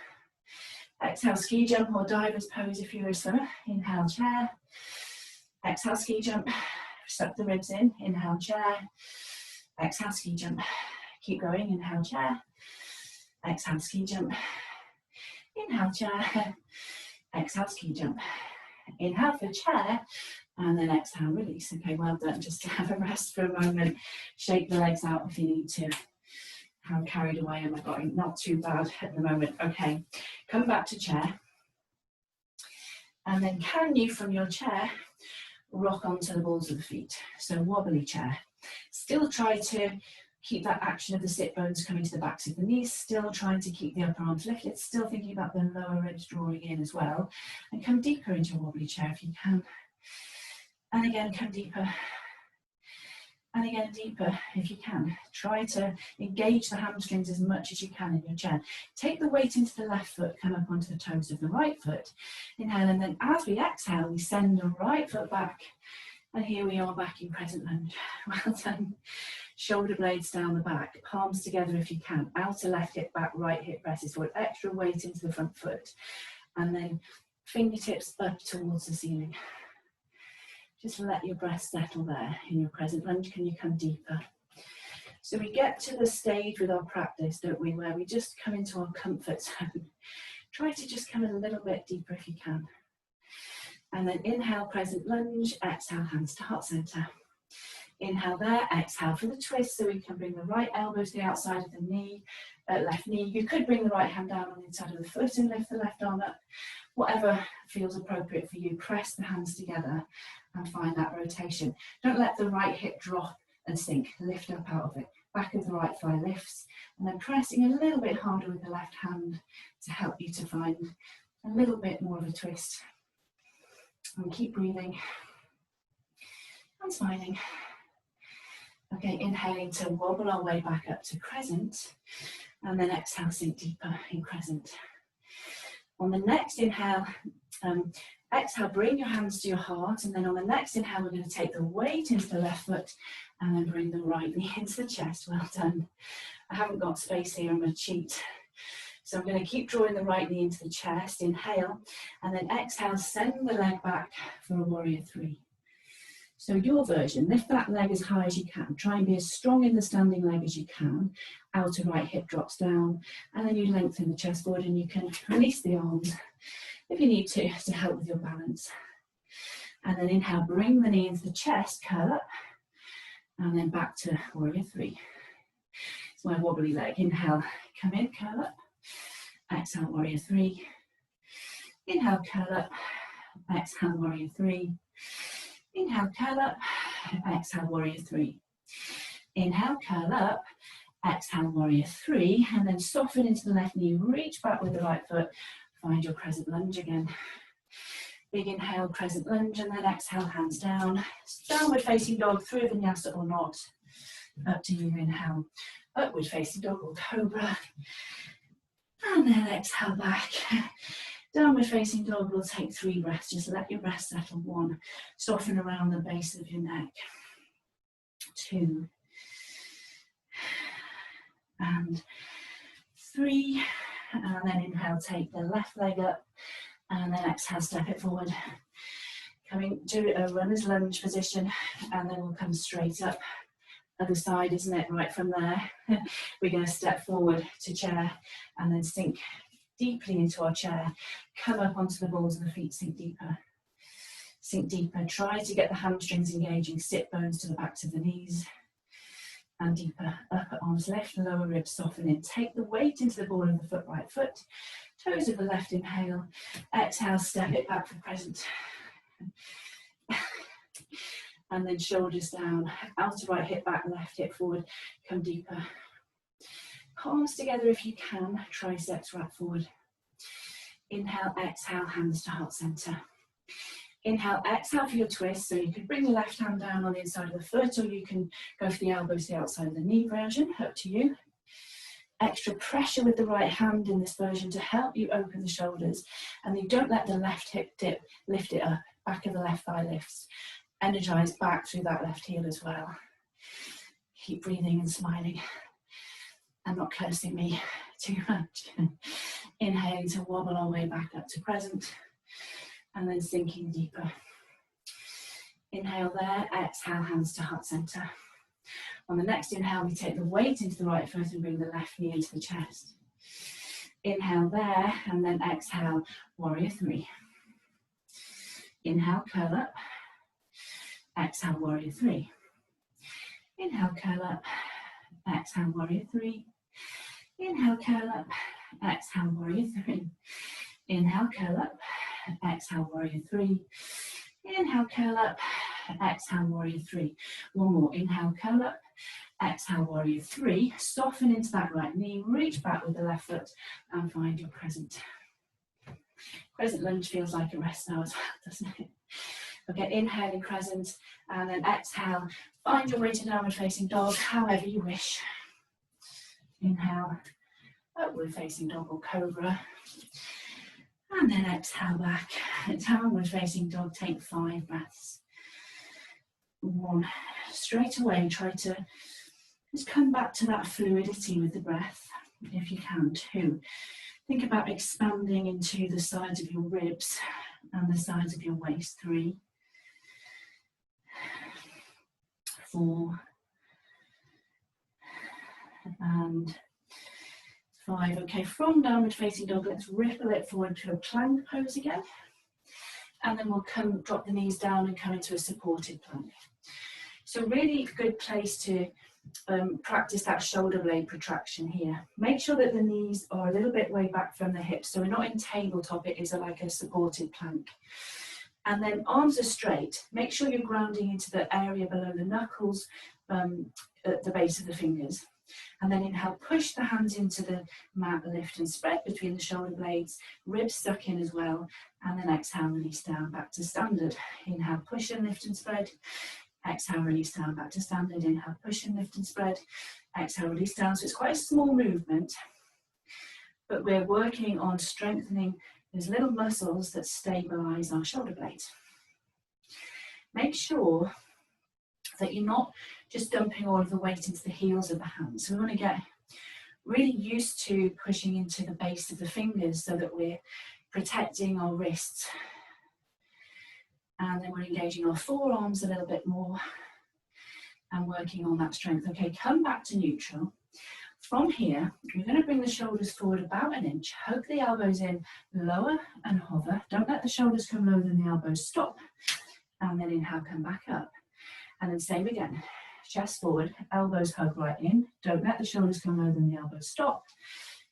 Exhale ski jump or diver's pose if you're a swimmer. Inhale chair. Exhale ski jump. Suck the ribs in. Inhale chair. Exhale ski jump. Keep going. Inhale chair. Exhale ski jump. Inhale chair. Exhale ski jump. Inhale for chair. And then exhale, release. Okay, well done. Just to have a rest for a moment. Shake the legs out if you need to. How carried away am I going? Not too bad at the moment. Okay, come back to chair. And then can you, from your chair, rock onto the balls of the feet? So wobbly chair. Still try to keep that action of the sit bones coming to the backs of the knees. Still trying to keep the upper arms lifted. Still thinking about the lower ribs drawing in as well. And come deeper into a wobbly chair if you can. And again, come deeper. And again, deeper if you can. Try to engage the hamstrings as much as you can in your chair. Take the weight into the left foot, come up onto the toes of the right foot. Inhale, and then as we exhale, we send the right foot back. And here we are back in crescent lunge. Well done. Shoulder blades down the back, palms together if you can. Outer left hip back, right hip presses forward. Extra weight into the front foot. And then fingertips up towards the ceiling. Just let your breath settle there in your crescent lunge. Can you come deeper? So we get to the stage with our practice, don't we, where we just come into our comfort zone. Try to just come a little bit deeper if you can. And then inhale, crescent lunge. Exhale, hands to heart center. Inhale there, exhale for the twist, so we can bring the right elbow to the outside of the knee, left knee. You could bring the right hand down on the inside of the foot and lift the left arm up. Whatever feels appropriate for you, press the hands together and find that rotation. Don't let the right hip drop and sink, lift up out of it. Back of the right thigh lifts, and then pressing a little bit harder with the left hand to help you to find a little bit more of a twist. And keep breathing and smiling. Okay, inhaling to wobble our way back up to crescent, and then exhale, sink deeper in crescent. On the next inhale, exhale, bring your hands to your heart, and then on the next inhale, we're going to take the weight into the left foot, and then bring the right knee into the chest. Well done. I haven't got space here, I'm going to cheat. So I'm going to keep drawing the right knee into the chest, inhale, and then exhale, send the leg back for a warrior three. So your version, lift that leg as high as you can. Try and be as strong in the standing leg as you can. Outer right hip drops down, and then you lengthen the chest forward, and you can release the arms if you need to help with your balance. And then inhale, bring the knee into the chest, curl up, and then back to warrior three. It's my wobbly leg. Inhale, come in, curl up. Exhale, warrior three. Inhale, curl up. Exhale, warrior three. Inhale, curl up, exhale, warrior three. Inhale, curl up, exhale, warrior three, and then soften into the left knee, reach back with the right foot, find your crescent lunge again. Big inhale, crescent lunge, and then exhale, hands down. Downward facing dog through vinyasa or not. Up to you, inhale. Upward facing dog or cobra. And then exhale back. Downward facing dog will take 3 breaths. Just let your breath settle. 1, soften around the base of your neck. 2, and 3. And then inhale, take the left leg up, and then exhale, step it forward. Coming to a runner's lunge position, and then we'll come straight up. Other side, isn't it? Right from there, we're going to step forward to chair, and then sink deeply into our chair. Come up onto the balls of the feet, sink deeper. Sink deeper. Try to get the hamstrings engaging, sit bones to the backs of the knees. And deeper. Upper arms lift, lower ribs soften in. Take the weight into the ball of the foot, right foot. Toes of the left, inhale. Exhale, step it back for present. And then shoulders down. Outer right hip back, left hip forward. Come deeper. Palms together if you can, triceps wrap forward. Inhale, exhale, hands to heart center. Inhale, exhale for your twist. So you can bring the left hand down on the inside of the foot, or you can go for the elbows to the outside of the knee version, up to you. Extra pressure with the right hand in this version to help you open the shoulders. And then don't let the left hip dip, lift it up, back of the left thigh lifts. Energize back through that left heel as well. Keep breathing and smiling. And not cursing me too much. Inhaling to wobble our way back up to present, and then sinking deeper. Inhale there, exhale, hands to heart center. On the next inhale, we take the weight into the right foot and bring the left knee into the chest. Inhale there, and then exhale, warrior three. Inhale, curl up. exhale, warrior three. Inhale, curl up, exhale, warrior three. Inhale, curl up, exhale, warrior three. Inhale, curl up, exhale, warrior three. Inhale, curl up, exhale, warrior three. One more, inhale, curl up, exhale, warrior three. Soften into that right knee, reach back with the left foot and find your crescent. Crescent lunge feels like a rest now as well, doesn't it? Okay, inhaling crescent and then exhale. Find your way to downward facing dog, however you wish. Inhale, upward facing dog or cobra. And then exhale back. Downward facing dog, take 5 breaths. 1. Straight away, try to just come back to that fluidity with the breath, if you can. 2. Think about expanding into the sides of your ribs and the sides of your waist. 3. 4. And 5. Okay, from downward facing dog, let's ripple it forward to a plank pose again. And then we'll drop the knees down and come into a supported plank. So really good place to practice that shoulder blade protraction here. Make sure that the knees are a little bit way back from the hips. So we're not in tabletop, it is like a supported plank. And then arms are straight. Make sure you're grounding into the area below the knuckles at the base of the fingers. And then inhale, push the hands into the mat, lift and spread between the shoulder blades, ribs suck in as well. And then exhale, release down, back to standard. Inhale, push and lift and spread. Exhale, release down, back to standard. Inhale, push and lift and spread. Exhale, release down. So it's quite a small movement, but we're working on strengthening those little muscles that stabilize our shoulder blades. Make sure that you're not just dumping all of the weight into the heels of the hands. So we want to get really used to pushing into the base of the fingers so that we're protecting our wrists. And then we're engaging our forearms a little bit more and working on that strength. Okay, come back to neutral. From here, we're going to bring the shoulders forward about 1 inch. Hook the elbows in, lower and hover. Don't let the shoulders come lower than the elbows. Stop. And then inhale, come back up. And then same again. Chest forward, elbows hug right in. Don't let the shoulders come lower than the elbows. Stop.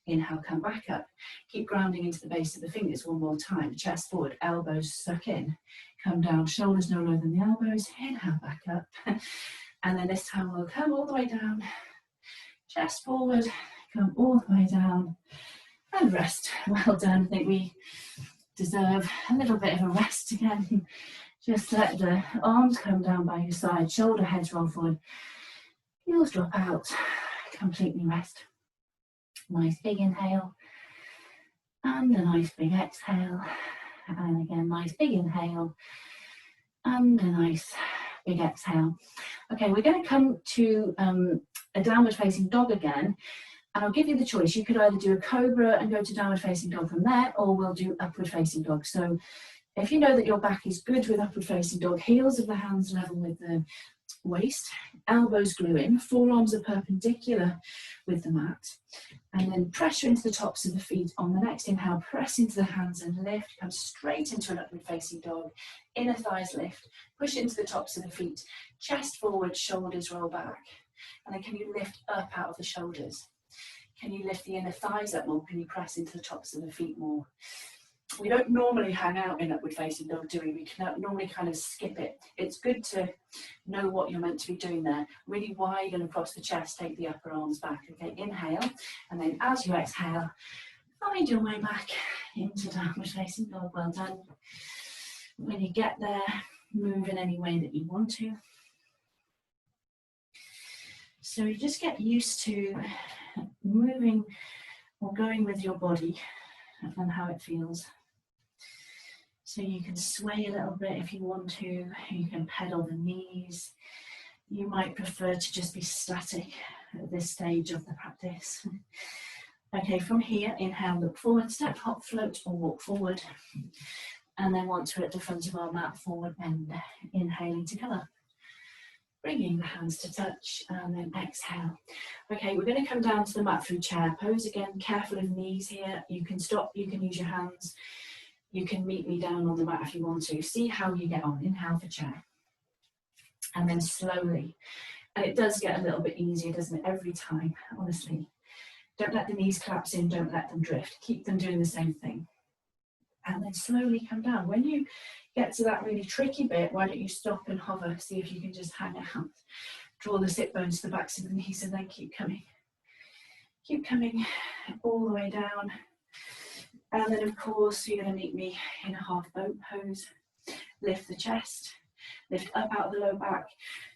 Inhale, come back up. Keep grounding into the base of the fingers one more time. Chest forward, elbows suck in. Come down, shoulders no lower than the elbows. Inhale, back up. And then this time we'll come all the way down. Chest forward, come all the way down. And rest. Well done. I think we deserve a little bit of a rest again. Just let the arms come down by your side, shoulder heads roll forward, heels drop out, completely rest. Nice big inhale, and a nice big exhale, and again, nice big inhale, and a nice big exhale. Okay, we're going to come to a downward facing dog again, and I'll give you the choice. You could either do a cobra and go to downward facing dog from there, or we'll do upward facing dog. So if you know that your back is good with upward facing dog, heels of the hands level with the waist, elbows glue in, forearms are perpendicular with the mat, and then pressure into the tops of the feet. On the next inhale, press into the hands and lift, come straight into an upward facing dog, inner thighs lift, push into the tops of the feet, chest forward, shoulders roll back, and then can you lift up out of the shoulders? Can you lift the inner thighs up more? Can you press into the tops of the feet more? We don't normally hang out in upward facing dog, do we? We can normally kind of skip it. It's good to know what you're meant to be doing there. Really widen across the chest, take the upper arms back. Okay, inhale, and then as you exhale, find your way back into downward facing dog. Well done. When you get there, move in any way that you want to. So you just get used to moving or going with your body and how it feels. So you can sway a little bit if you want to, you can pedal the knees. You might prefer to just be static at this stage of the practice. Okay, from here, inhale, look forward, step, hop, float or walk forward. And then once we're at the front of our mat, forward bend, inhaling to come up. Bringing the hands to touch and then exhale. Okay, we're going to come down to the mat through chair pose again. Careful of knees here. You can stop, you can use your hands. You can meet me down on the mat if you want to. See how you get on. Inhale for chair. and then slowly. And it does get a little bit easier, doesn't it, every time, honestly. Don't let the knees collapse in, don't let them drift. Keep them doing the same thing. And then slowly come down. When you get to that really tricky bit, why don't you stop and hover, see if you can just hang out. Draw the sit bones to the backs of the knees and then keep coming. Keep coming all the way down. And then of course, you're gonna meet me in a half boat pose. Lift the chest, lift up out of the low back.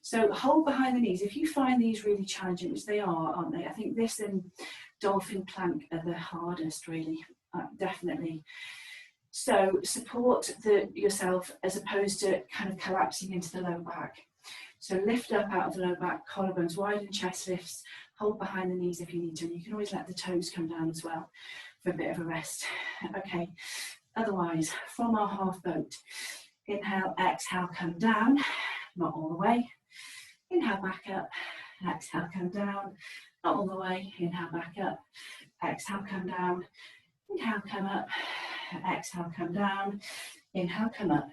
So hold behind the knees. If you find these really challenging, which they are, aren't they? I think this and dolphin plank are the hardest, really, definitely. So support yourself as opposed to kind of collapsing into the low back. So lift up out of the low back, collarbones, widen chest lifts, hold behind the knees if you need to. And you can always let the toes come down as well for a bit of a rest. Okay, otherwise, from our half boat, inhale, exhale, come down, not all the way. Inhale, back up, exhale, come down, not all the way. Inhale, back up, exhale, come down. Inhale, come up, exhale, come down. Inhale, come up,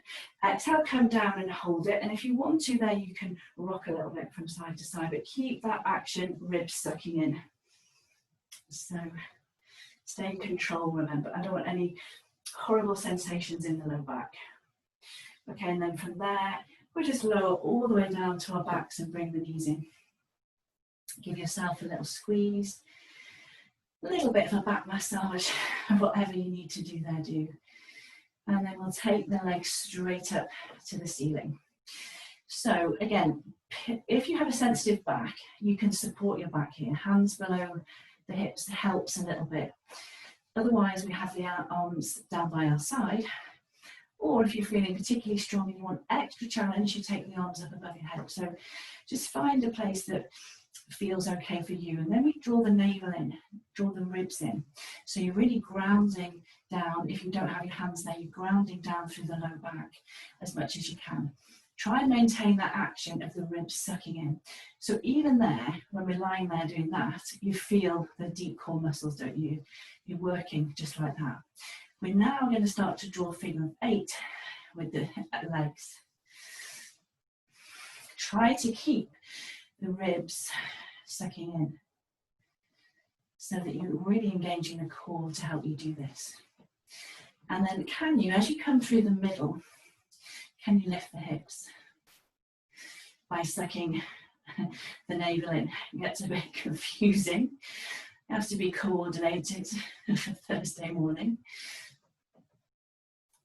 exhale, come down and hold it. And if you want to there, you can rock a little bit from side to side, but keep that action, ribs sucking in. So stay in control, remember. I don't want any horrible sensations in the low back. Okay, and then from there, we'll just lower all the way down to our backs and bring the knees in. Give yourself a little squeeze, a little bit of a back massage, whatever you need to do there, do. And then we'll take the legs straight up to the ceiling. So again, if you have a sensitive back, you can support your back here. Hands below the hips helps a little bit. Otherwise, we have the arms down by our side. Or if you're feeling particularly strong and you want extra challenge, you take the arms up above your head. So just find a place that feels okay for you. And then we draw the navel in, draw the ribs in. So you're really grounding down. If you don't have your hands there, you're grounding down through the low back as much as you can. Try and maintain that action of the ribs sucking in. So even there, when we're lying there doing that, you feel the deep core muscles, don't you? You're working just like that. We're now going to start to draw figure of 8 with the legs. Try to keep the ribs sucking in so that you're really engaging the core to help you do this. And then can you, as you come through the middle, can you lift the hips by sucking the navel in? It gets a bit confusing. It has to be coordinated for Thursday morning.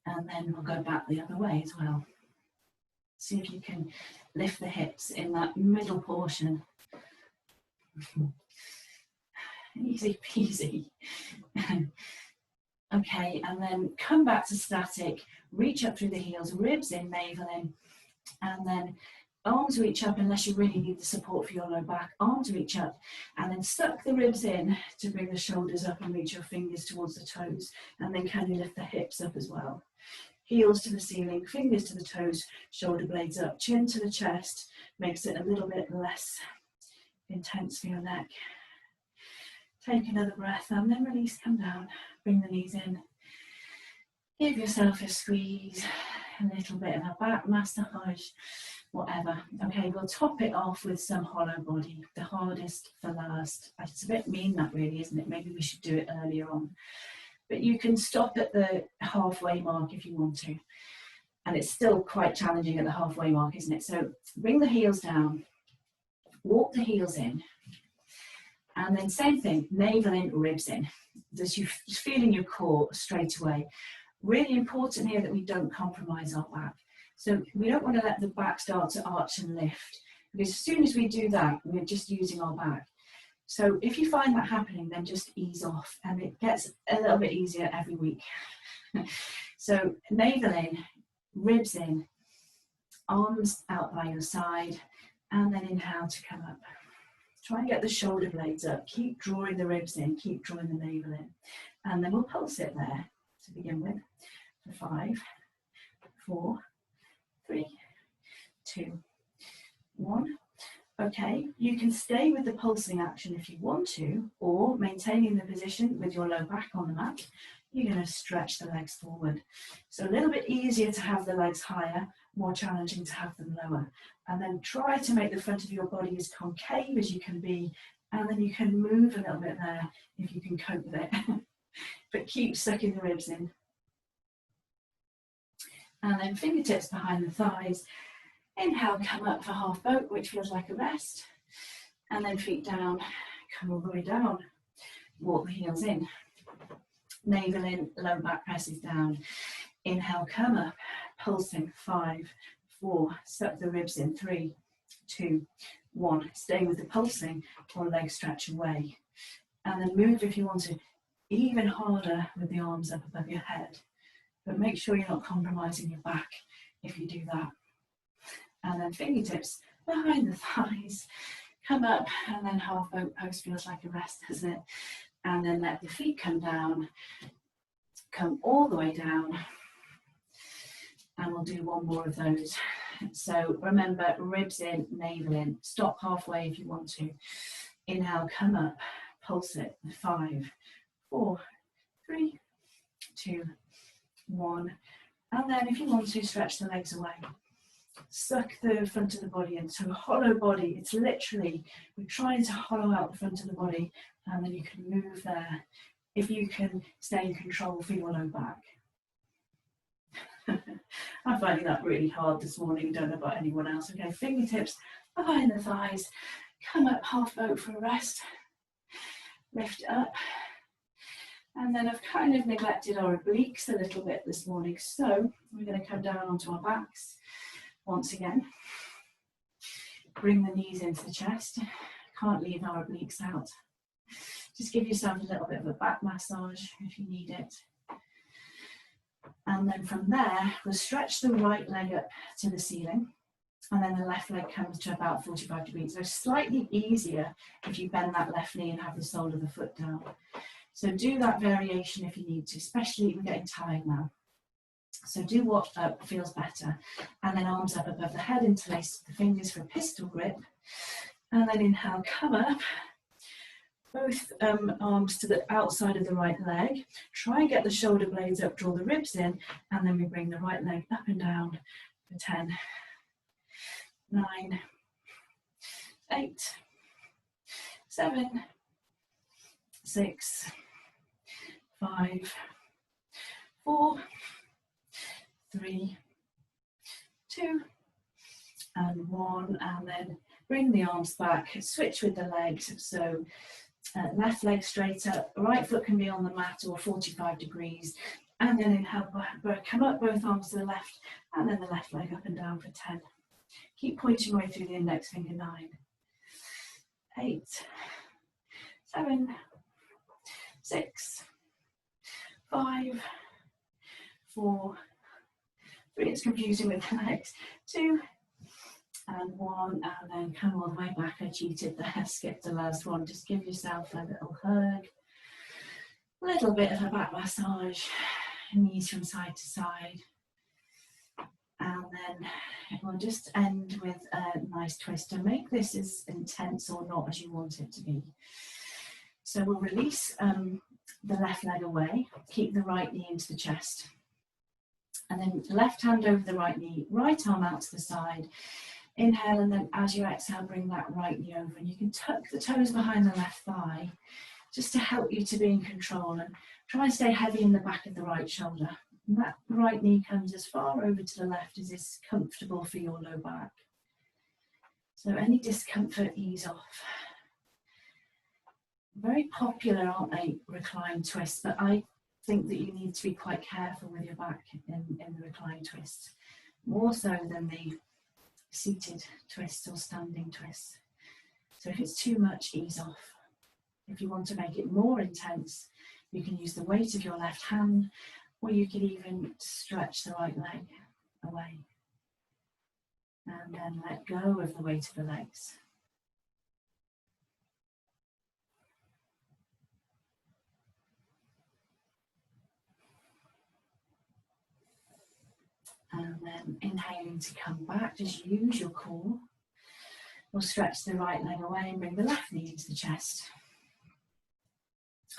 And then we'll go back the other way as well. See if you can lift the hips in that middle portion. Easy peasy. Okay, and then come back to static, reach up through the heels, ribs in, navel in, and then arms reach up unless you really need the support for your low back. Arms reach up, and then suck the ribs in to bring the shoulders up and reach your fingers towards the toes. And then can you lift the hips up as well? Heels to the ceiling, fingers to the toes, shoulder blades up, chin to the chest, makes it a little bit less intense for your neck. Take another breath and then release, come down, bring the knees in. Give yourself a squeeze, a little bit of a back massage, whatever. Okay, we'll top it off with some hollow body, the hardest for last. It's a bit mean that really, isn't it? Maybe we should do it earlier on. But you can stop at the halfway mark if you want to. And it's still quite challenging at the halfway mark, isn't it? So bring the heels down, walk the heels in, and then same thing, navel in, ribs in. Just you feeling your core straight away. Really important here that we don't compromise our back. So we don't want to let the back start to arch and lift, because as soon as we do that, we're just using our back. So if you find that happening, then just ease off, and it gets a little bit easier every week. So navel in, ribs in, arms out by your side, and then inhale to come up. Try and get the shoulder blades up. Keep drawing the ribs in, keep drawing the navel in. And then we'll pulse it there to begin with. For 5, 4, 3, 2, 1. Okay, you can stay with the pulsing action if you want to, or maintaining the position with your low back on the mat, you're going to stretch the legs forward. So a little bit easier to have the legs higher, more challenging to have them lower. And then try to make the front of your body as concave as you can be, and then you can move a little bit there if you can cope with it. But keep sucking the ribs in. And then fingertips behind the thighs. Inhale, come up for half boat, which feels like a rest. And then feet down, come all the way down. Walk the heels in. Navel in, low back presses down. Inhale, come up, pulsing, 5, 4, suck the ribs in, 3, 2, 1. Stay with the pulsing or leg stretch away. And then move if you want to, even harder with the arms up above your head. But make sure you're not compromising your back if you do that. And then fingertips behind the thighs, come up, and then half boat post feels like a rest, doesn't it? And then let the feet come down, come all the way down. And we'll do one more of those. So remember, ribs in, navel in. Stop halfway if you want to. Inhale, come up, pulse it. 5, 4, 3, 2, 1. And then if you want to, stretch the legs away. Suck the front of the body in. So a hollow body, it's literally, we're trying to hollow out the front of the body, and then you can move there. If you can stay in control for your low back. I'm finding that really hard this morning, don't know about anyone else. Okay, fingertips behind the thighs, come up half boat for a rest, lift up, and then I've kind of neglected our obliques a little bit this morning, so we're going to come down onto our backs once again. Bring the knees into the chest, can't leave our obliques out. Just give yourself a little bit of a back massage if you need it. And then from there, we'll stretch the right leg up to the ceiling, and then the left leg comes to about 45 degrees. So slightly easier if you bend that left knee and have the sole of the foot down. So do that variation if you need to, especially we're getting tired now. So do what feels better. And then arms up above the head, interlace the fingers for a pistol grip. And then inhale, come up. Both arms to the outside of the right leg. Try and get the shoulder blades up, draw the ribs in, and then we bring the right leg up and down for 10, 9, 8, 7, 6, 5, 4, 3, 2, and 1, and then bring the arms back, switch with the legs. So left leg straight up, right foot can be on the mat or 45 degrees, and then inhale, come up, both arms to the left, and then the left leg up and down for 10. Keep pointing right through the index finger. 9, 8, 7, 6, 5, 4, 3, it's confusing with the legs, 2, and 1, and then come all the way back. I cheated there, skipped the last one. Just give yourself a little hug, a little bit of a back massage, knees from side to side, and then we'll just end with a nice twist and make this as intense or not as you want it to be. So we'll release the left leg away, keep the right knee into the chest, and then left hand over the right knee, right arm out to the side. Inhale, and then as you exhale, bring that right knee over, and you can tuck the toes behind the left thigh just to help you to be in control, and try and stay heavy in the back of the right shoulder. And that right knee comes as far over to the left as is comfortable for your low back. So any discomfort, ease off. Very popular, aren't they, recline twists, but I think that you need to be quite careful with your back in the recline twist, more so than the seated twists or standing twists. So if it's too much, ease off. If you want to make it more intense, you can use the weight of your left hand, or you could even stretch the right leg away. And then let go of the weight of the legs. And then inhaling to come back, just use your core. We'll stretch the right leg away and bring the left knee into the chest.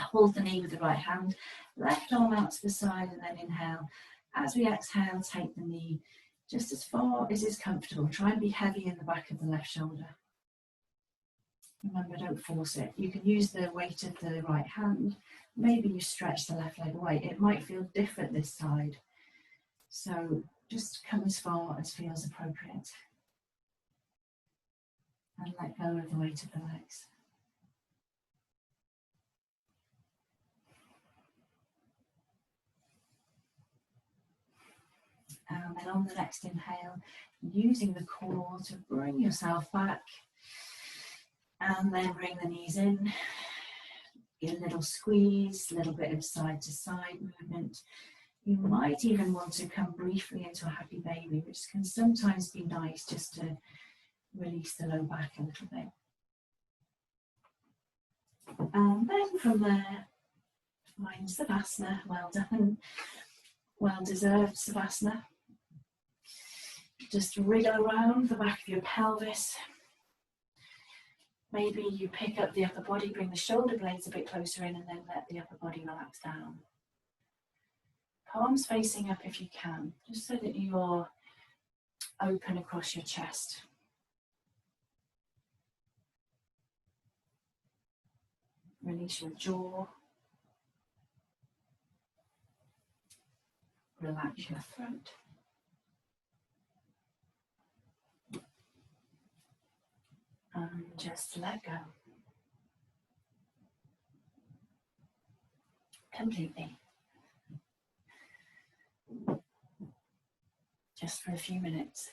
Hold the knee with the right hand, left arm out to the side, and then inhale. As we exhale, take the knee just as far as is comfortable. Try and be heavy in the back of the left shoulder. Remember, don't force it. You can use the weight of the right hand. Maybe you stretch the left leg away. It might feel different this side. So just come as far as feels appropriate. And let go of the weight of the legs. And then on the next inhale, using the core to bring yourself back. And then bring the knees in. Get a little squeeze, a little bit of side to side movement. You might even want to come briefly into a happy baby, which can sometimes be nice just to release the low back a little bit. And then from there, find Savasana. Well done. Well deserved Savasana. Just wriggle around the back of your pelvis. Maybe you pick up the upper body, bring the shoulder blades a bit closer in, and then let the upper body relax down. Palms facing up if you can, just so that you're open across your chest. Release your jaw. Relax your throat. And just let go. Completely. Just for a few minutes.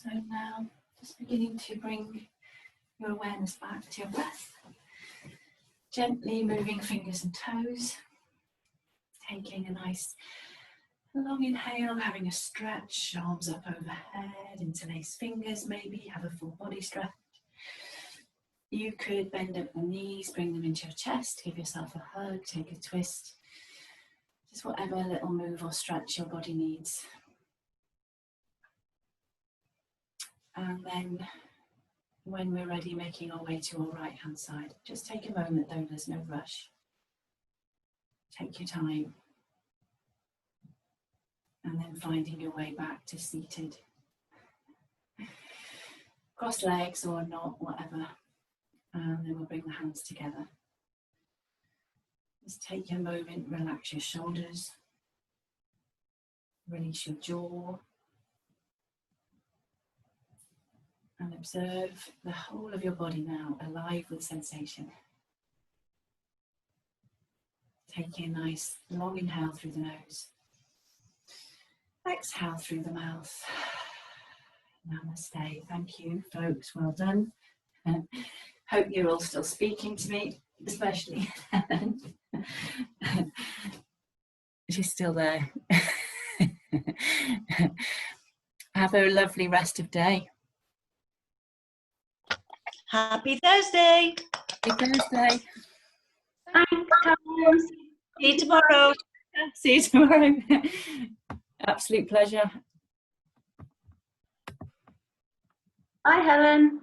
So now, just beginning to bring your awareness back to your breath. Gently moving fingers and toes. Taking a nice long inhale, having a stretch, arms up overhead, interlace fingers maybe, have a full body stretch. You could bend up the knees, bring them into your chest, give yourself a hug, take a twist. Just whatever little move or stretch your body needs. And then when we're ready, making our way to our right hand side. Just take a moment though, there's no rush. Take your time. And then finding your way back to seated. Cross legs or not, whatever. And then we'll bring the hands together. Just take your moment, relax your shoulders. Release your jaw. And observe the whole of your body now, alive with sensation. Taking a nice long inhale through the nose. Exhale through the mouth. Namaste. Thank you, folks. Well done. Hope you're all still speaking to me, especially Helen. She's still there. Have a lovely rest of day. Happy Thursday. Happy Thursday. Thanks, Tom. See you tomorrow. See you tomorrow. Absolute pleasure. Bye, Helen.